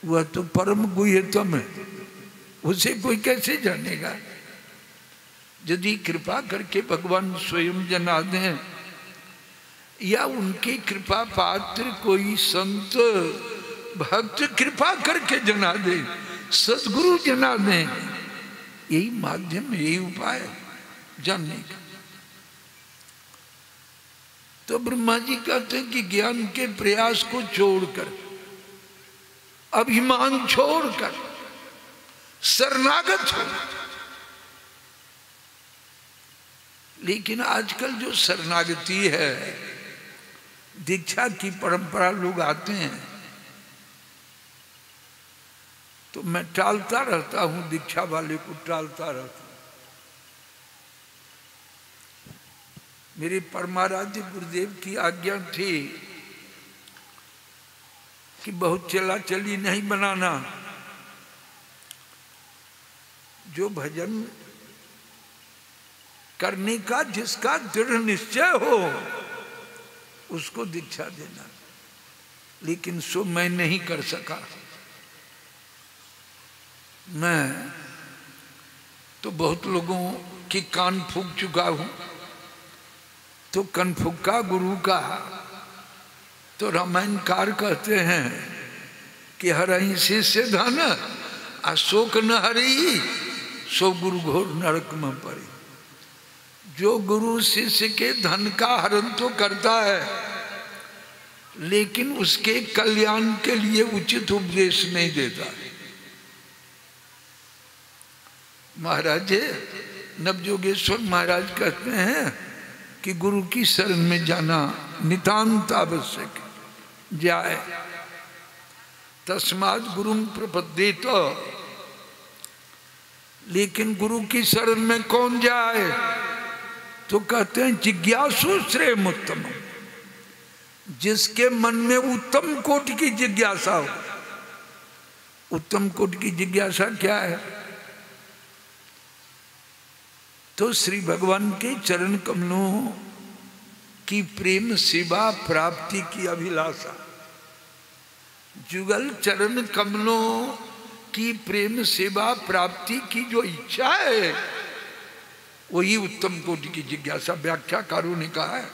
वह तो परम गुह्यतम है, उसे कोई कैसे जानेगा? यदि कृपा करके भगवान स्वयं जना दें या उनकी कृपा पात्र कोई संत भक्त कृपा करके जना दे, सदगुरु जना दे, यही माध्यम, यही उपाय जानने का। तो ब्रह्मा जी कहते हैं कि ज्ञान के प्रयास को छोड़कर, अभिमान छोड़कर शरणागत हो। लेकिन आजकल जो शरणागति है, दीक्षा की परंपरा, लोग आते हैं तो मैं टालता रहता हूं, दीक्षा वाले को टालता रहता हूं। मेरे परमाराध्य गुरुदेव की आज्ञा थी कि बहुत चला चली नहीं बनाना, जो भजन करने का जिसका दृढ़ निश्चय हो उसको दीक्षा देना। लेकिन सो मैं नहीं कर सका। मैं तो बहुत लोगों की कान फूंक चुका हूं। तो कन फूका गुरु का, तो रामायणकार कहते हैं कि हरहि शिष्य धन अशोक न हरि, सो गुरु घोर नरक में पड़े। जो गुरु शिष्य के धन का हरण तो करता है, लेकिन उसके कल्याण के लिए उचित उपदेश नहीं देता है। महाराज नवजोगेश्वर महाराज कहते हैं कि गुरु की शरण में जाना नितांत आवश्यक जाए। तस्मात् गुरुं प्रपद्येत। लेकिन गुरु की शरण में कौन जाए? तो कहते हैं जिज्ञासु श्रेय उत्तम, जिसके मन में उत्तम कोटि की जिज्ञासा हो। उत्तम कोटि की जिज्ञासा क्या है? तो श्री भगवान के चरण कमलों की प्रेम सेवा प्राप्ति की अभिलाषा। जुगल चरण कमलों की प्रेम सेवा प्राप्ति की जो इच्छा है, वही उत्तम कोटि की जिज्ञासा। व्याख्याकारों ने कहा है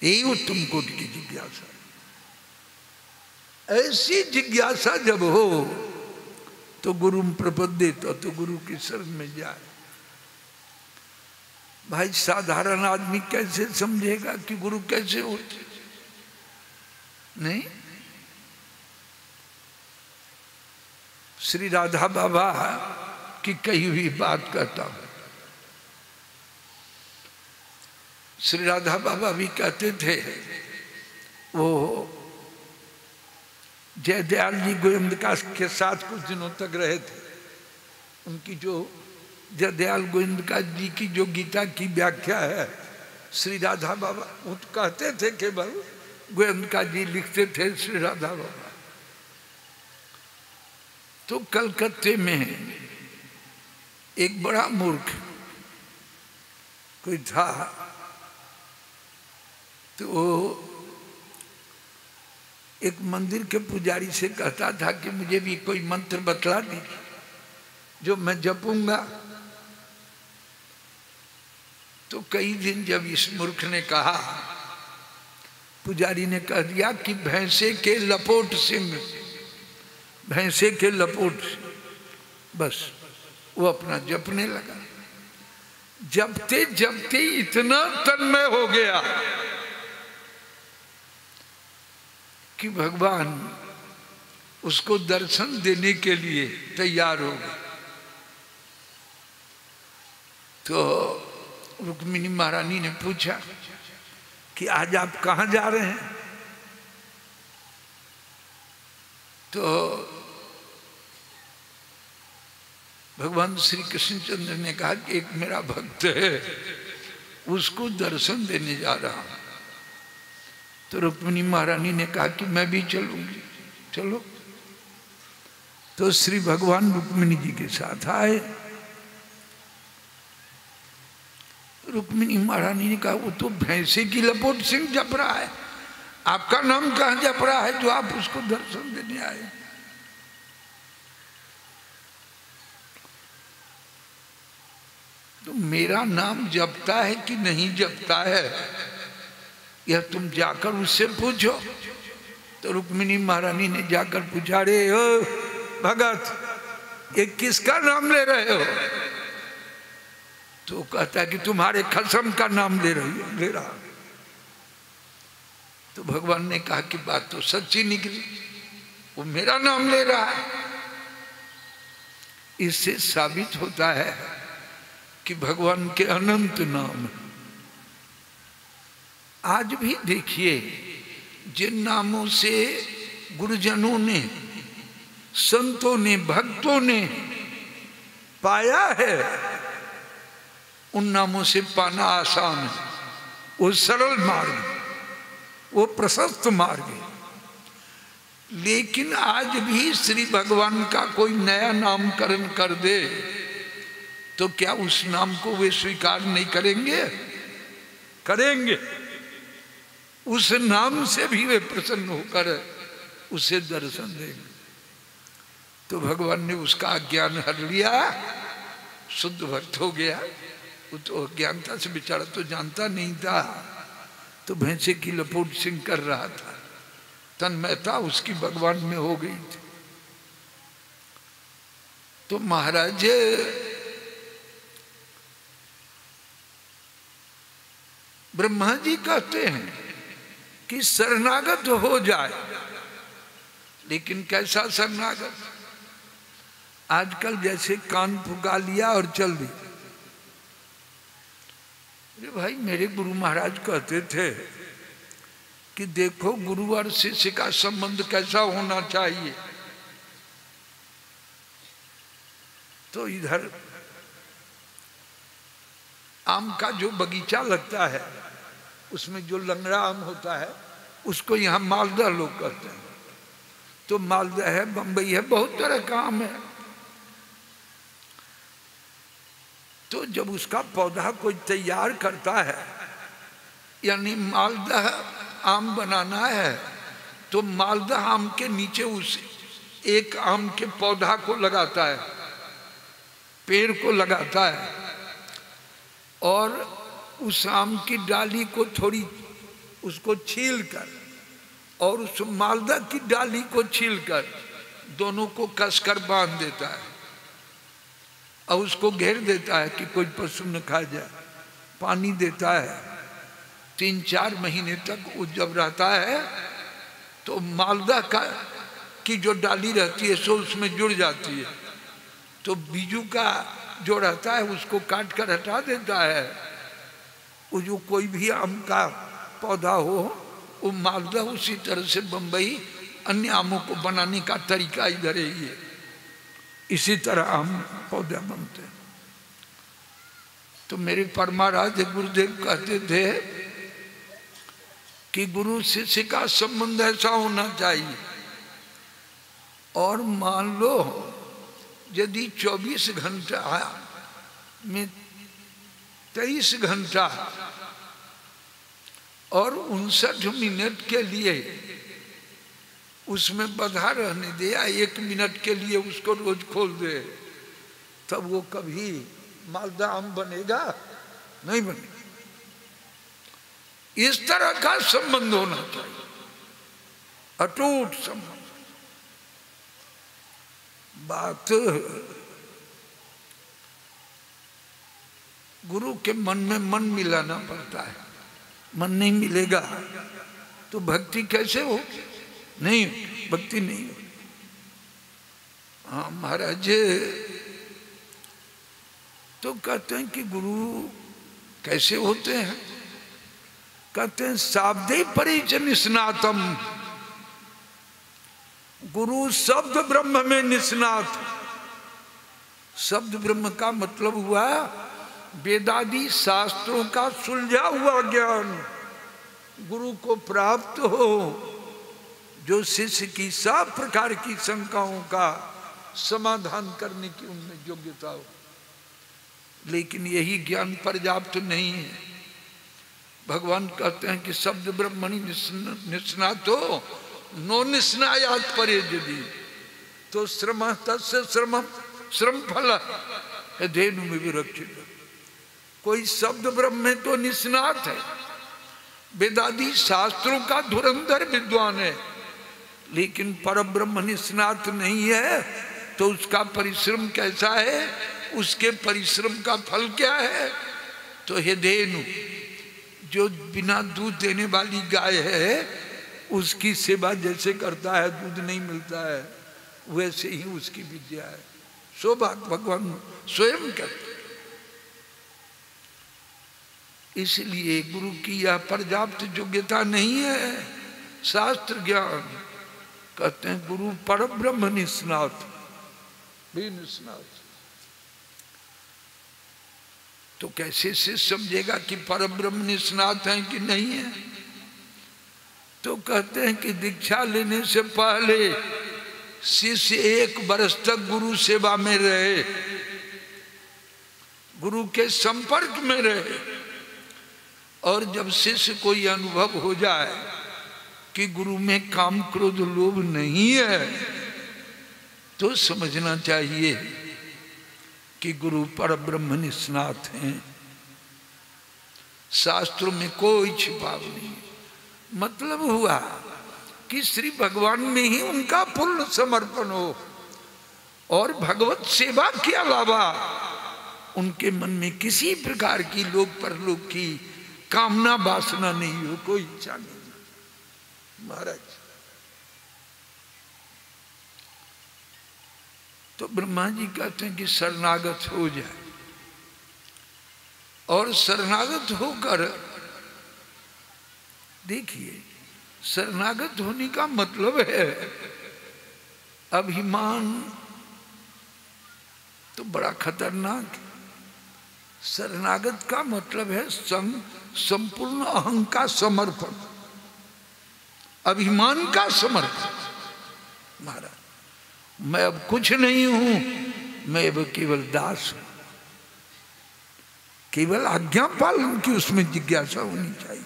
यही उत्तम कोटि की जिज्ञासा। ऐसी जिज्ञासा जब हो तो गुरु प्रपद्येत, तो गुरु की शरण में जाए। भाई साधारण आदमी कैसे समझेगा कि गुरु कैसे होते? नहीं। श्री राधा बाबा की कही हुई बात कहता हूं। श्री राधा बाबा भी कहते थे, वो जयदयाल जी गोविंदका के साथ कुछ दिनों तक रहे थे। उनकी जो जयदयाल गोविंदका जी की जो गीता की व्याख्या है, श्री राधा बाबा वो तो कहते थे केवल, गोविंदका जी लिखते थे श्री राधा बाबा। तो कलकत्ते में एक बड़ा मूर्ख कोई था, तो एक मंदिर के पुजारी से कहता था कि मुझे भी कोई मंत्र बतला दीजिए जो मैं जपूंगा। तो कई दिन जब इस मूर्ख ने कहा, पुजारी ने कह दिया कि भैंसे के लपोट सिंह, भैंसे के लपोट सिंह। बस वो अपना जपने लगा। जपते जपते इतना तन्मय हो गया कि भगवान उसको दर्शन देने के लिए तैयार हो गए। तो रुक्मिणी महारानी ने पूछा कि आज आप कहाँ जा रहे हैं? तो भगवान श्री कृष्णचंद्र ने कहा कि एक मेरा भक्त है, उसको दर्शन देने जा रहा हूं। तो रुक्मिणी महारानी ने कहा कि मैं भी चलूंगी। चलो। तो श्री भगवान रुक्मिणी जी के साथ आए। रुक्मिणी महारानी ने कहा वो तो भैंसे की लपोट सिंह जप रहा है, आपका नाम कहाँ जप रहा है जो आप उसको दर्शन देने आए? तो मेरा नाम जपता है कि नहीं जपता है, यह तुम जाकर उससे पूछो। तो रुक्मिणी महारानी ने जाकर पूछा, रे ओ भगत, ये किसका नाम ले रहे हो? तो कहता है कि तुम्हारे खसम का नाम ले रहा। तो भगवान ने कहा कि बात तो सच्ची निकली, वो मेरा नाम ले रहा है। इससे साबित होता है कि भगवान के अनंत नाम। आज भी देखिए, जिन नामों से गुरुजनों ने, संतों ने, भक्तों ने पाया है, उन नामों से पाना आसान है। वो सरल मार्ग, वो प्रशस्त मार्ग है। लेकिन आज भी श्री भगवान का कोई नया नामकरण कर दे तो क्या उस नाम को वे स्वीकार नहीं करेंगे? करेंगे। उस नाम से भी वे प्रसन्न होकर उसे दर्शन देंगे। तो भगवान ने उसका अज्ञान हर लिया, शुद्ध भक्त हो गया। वो तो अज्ञानता से बेचारा तो जानता नहीं था, तो भैंसे की लपोट सिंह कर रहा था। तन्मयता उसकी भगवान में हो गई थी। तो महाराज ब्रह्मा जी कहते हैं कि शरणागत हो जाए, लेकिन कैसा शरणागत? आजकल जैसे कान फुका लिया और चल दी। अरे भाई, मेरे गुरु महाराज कहते थे कि देखो गुरु और शिष्य का संबंध कैसा होना चाहिए। तो इधर आम का जो बगीचा लगता है, उसमें जो लंगड़ा आम होता है, उसको यहाँ मालदा लोग कहते हैं। तो मालदा है, बम्बई है, बहुत तरह का आम है। तो जब उसका पौधा कोई तैयार करता है, यानी मालदा आम बनाना है, तो मालदा आम के नीचे उस एक आम के पौधा को लगाता है, पेड़ को लगाता है, और उस आम की डाली को थोड़ी उसको छीलकर और उस मालदा की डाली को छीलकर दोनों को कसकर बांध देता है और उसको घेर देता है कि कोई पशु न खा जाए। पानी देता है 3-4 महीने तक। वो जब रहता है तो मालदा की जो डाली रहती है सो उसमें जुड़ जाती है, तो बीजू का जो रहता है उसको काट कर हटा देता है। वो जो कोई भी आम का पौधा हो, वो मालदा उसी तरह से बम्बई अन्य आमों को बनाने का तरीका इधर ही है। इसी तरह आम पौधे बनते हैं। तो मेरे परमाराध्य गुरुदेव कहते थे कि गुरु शिष्य का संबंध ऐसा होना चाहिए। और मान लो यदि 24 घंटा में 23 घंटा और 59 मिनट के लिए उसमें बधा रहने दे, या 1 मिनट के लिए उसको रोज खोल दे, तब वो कभी मालदा आम बनेगा? नहीं बनेगा। इस तरह का संबंध होना चाहिए, अटूट संबंध। बात गुरु के मन में मन मिलाना पड़ता है। मन नहीं मिलेगा तो भक्ति कैसे हो? नहीं, भक्ति नहीं हो। हाँ महाराज तो कहते हैं कि गुरु कैसे होते हैं? कहते हैं शाब्दे परिचय स्नातम। गुरु शब्द ब्रह्म में निष्णात। शब्द ब्रह्म का मतलब हुआ वेदादि शास्त्रों का सुलझा हुआ ज्ञान गुरु को प्राप्त हो, जो शिष्य की सब प्रकार की शंकाओं का समाधान करने की उनमें योग्यता हो। लेकिन यही ज्ञान पर्याप्त नहीं है। भगवान कहते हैं कि शब्द ब्रह्मणि निष्णातो नो निष्णायात परे यदि तो श्रम तस्य श्रम फल धेनु में विरक्षित। कोई शब्द ब्रह्म में तो निष्णात है, वेदादि शास्त्रों का धुरंधर विद्वान है, लेकिन परब्रह्म निष्णात नहीं है, तो उसका परिश्रम कैसा है? उसके परिश्रम का फल क्या है? तो हे धेनु, जो बिना दूध देने वाली गाय है उसकी सेवा जैसे करता है, दूध नहीं मिलता है, वैसे ही उसकी विद्या है। सो बात भगवान स्वयं कहते। इसलिए गुरु की यह पर्याप्त योग्यता नहीं है शास्त्र ज्ञान। कहते हैं गुरु परब्रह्म निष्णात भी निष्णात। तो कैसे से समझेगा कि परब्रह्म निष्णात है कि नहीं है? तो कहते हैं कि दीक्षा लेने से पहले शिष्य 1 वर्ष तक गुरु सेवा में रहे, गुरु के संपर्क में रहे, और जब शिष्य को यह अनुभव हो जाए कि गुरु में काम क्रोध लोभ नहीं है, तो समझना चाहिए कि गुरु परब्रह्म निष्णात हैं। शास्त्रों में कोई छिपाव नहीं। मतलब हुआ कि श्री भगवान में ही उनका पूर्ण समर्पण हो, और भगवत सेवा के अलावा उनके मन में किसी प्रकार की लोक परलोक की कामना वासना नहीं हो, कोई इच्छा नहीं। महाराज तो ब्रह्मा जी कहते हैं कि शरणागत हो जाए, और शरणागत होकर देखिए, शरणागत होने का मतलब है अभिमान तो बड़ा खतरनाक है। शरणागत का मतलब है संपूर्ण अहं का समर्पण, अभिमान का समर्पण। महाराज मैं अब कुछ नहीं हूं, मैं अब केवल दास हूं। केवल आज्ञा पालन की उसमें जिज्ञासा होनी चाहिए।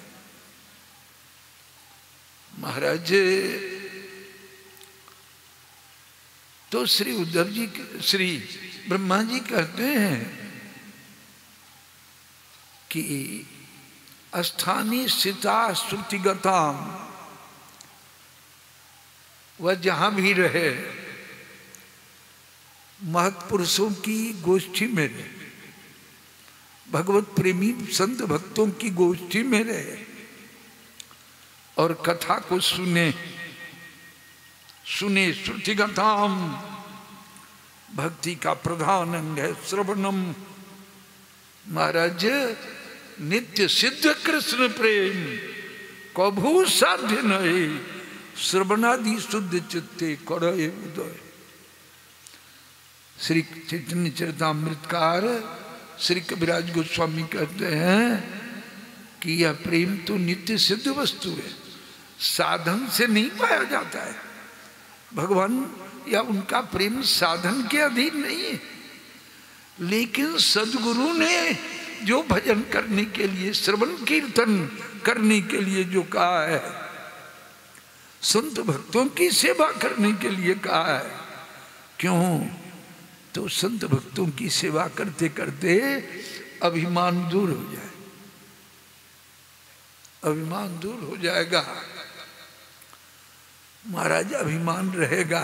महाराज तो श्री उद्धव जी, श्री ब्रह्मा जी कहते हैं कि अस्थानी स्थिता श्रुतिगता, वह जहां भी रहे महत्पुरुषों की गोष्ठी में रहे, भगवत प्रेमी संत भक्तों की गोष्ठी में रहे और कथा को सुने। श्रुतिगताम, भक्ति का प्रधान अंग है श्रवणम। महाराज नित्य सिद्ध कृष्ण प्रेम कभू साध्य नहीं, श्रवणादि शुद्ध चित्ते करे उदय। श्री चैतन्य चरितामृतकार श्री कविराज गोस्वामी कहते हैं कि यह प्रेम तो नित्य सिद्ध वस्तु है, साधन से नहीं पाया जाता है। भगवान या उनका प्रेम साधन के अधीन नहीं है, लेकिन सदगुरु ने जो भजन करने के लिए, श्रवण कीर्तन करने के लिए जो कहा है, संत भक्तों की सेवा करने के लिए कहा है। क्यों? तो संत भक्तों की सेवा करते करते अभिमान दूर हो जाए, अभिमान दूर हो जाएगा। महाराज अभिमान रहेगा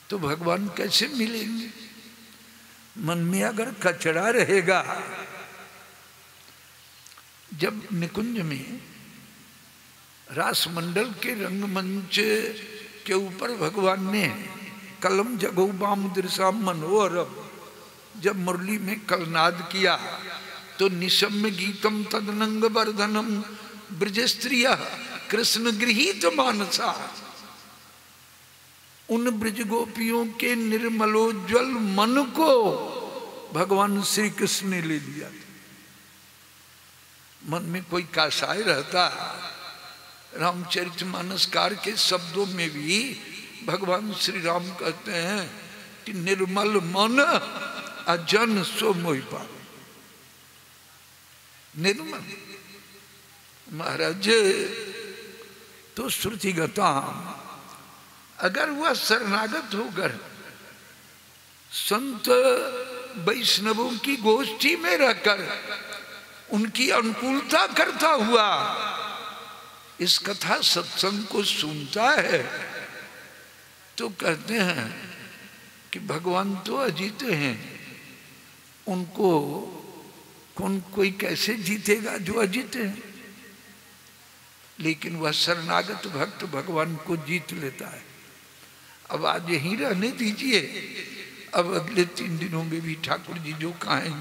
तो भगवान कैसे मिलेंगे? मन में अगर कचरा रहेगा, जब निकुंज में रास मंडल के रंगमंच के ऊपर भगवान ने कलम जगो बाम दृशा मनोहरम, जब मुरली में कलनाद किया तो निशम्य गीतम तदनंग वर्धनम ब्रज स्त्रिया कृष्ण गृहीत मानसा, उन ब्रज गोपियों के निर्मलोज्वल मन को भगवान श्री कृष्ण ने ले लिया। मन में कोई कासाय रहता, रामचरितमानसकार के शब्दों में भी भगवान श्री राम कहते हैं कि निर्मल मन अजन सो मोहि पावे। निर्मल महाराज तो श्रुतिगता, अगर वह शरणागत होकर संत वैष्णवों की गोष्ठी में रहकर उनकी अनुकूलता करता हुआ इस कथा सत्संग को सुनता है, तो कहते हैं कि भगवान तो अजीत हैं, उनको कोई कैसे जीतेगा जो अजीत है। लेकिन वह शरणागत भक्त भगवान को जीत लेता है। अब आज यहीं रहने दीजिए, अब अगले 3 दिनों में भी ठाकुर जी जो कहेंगे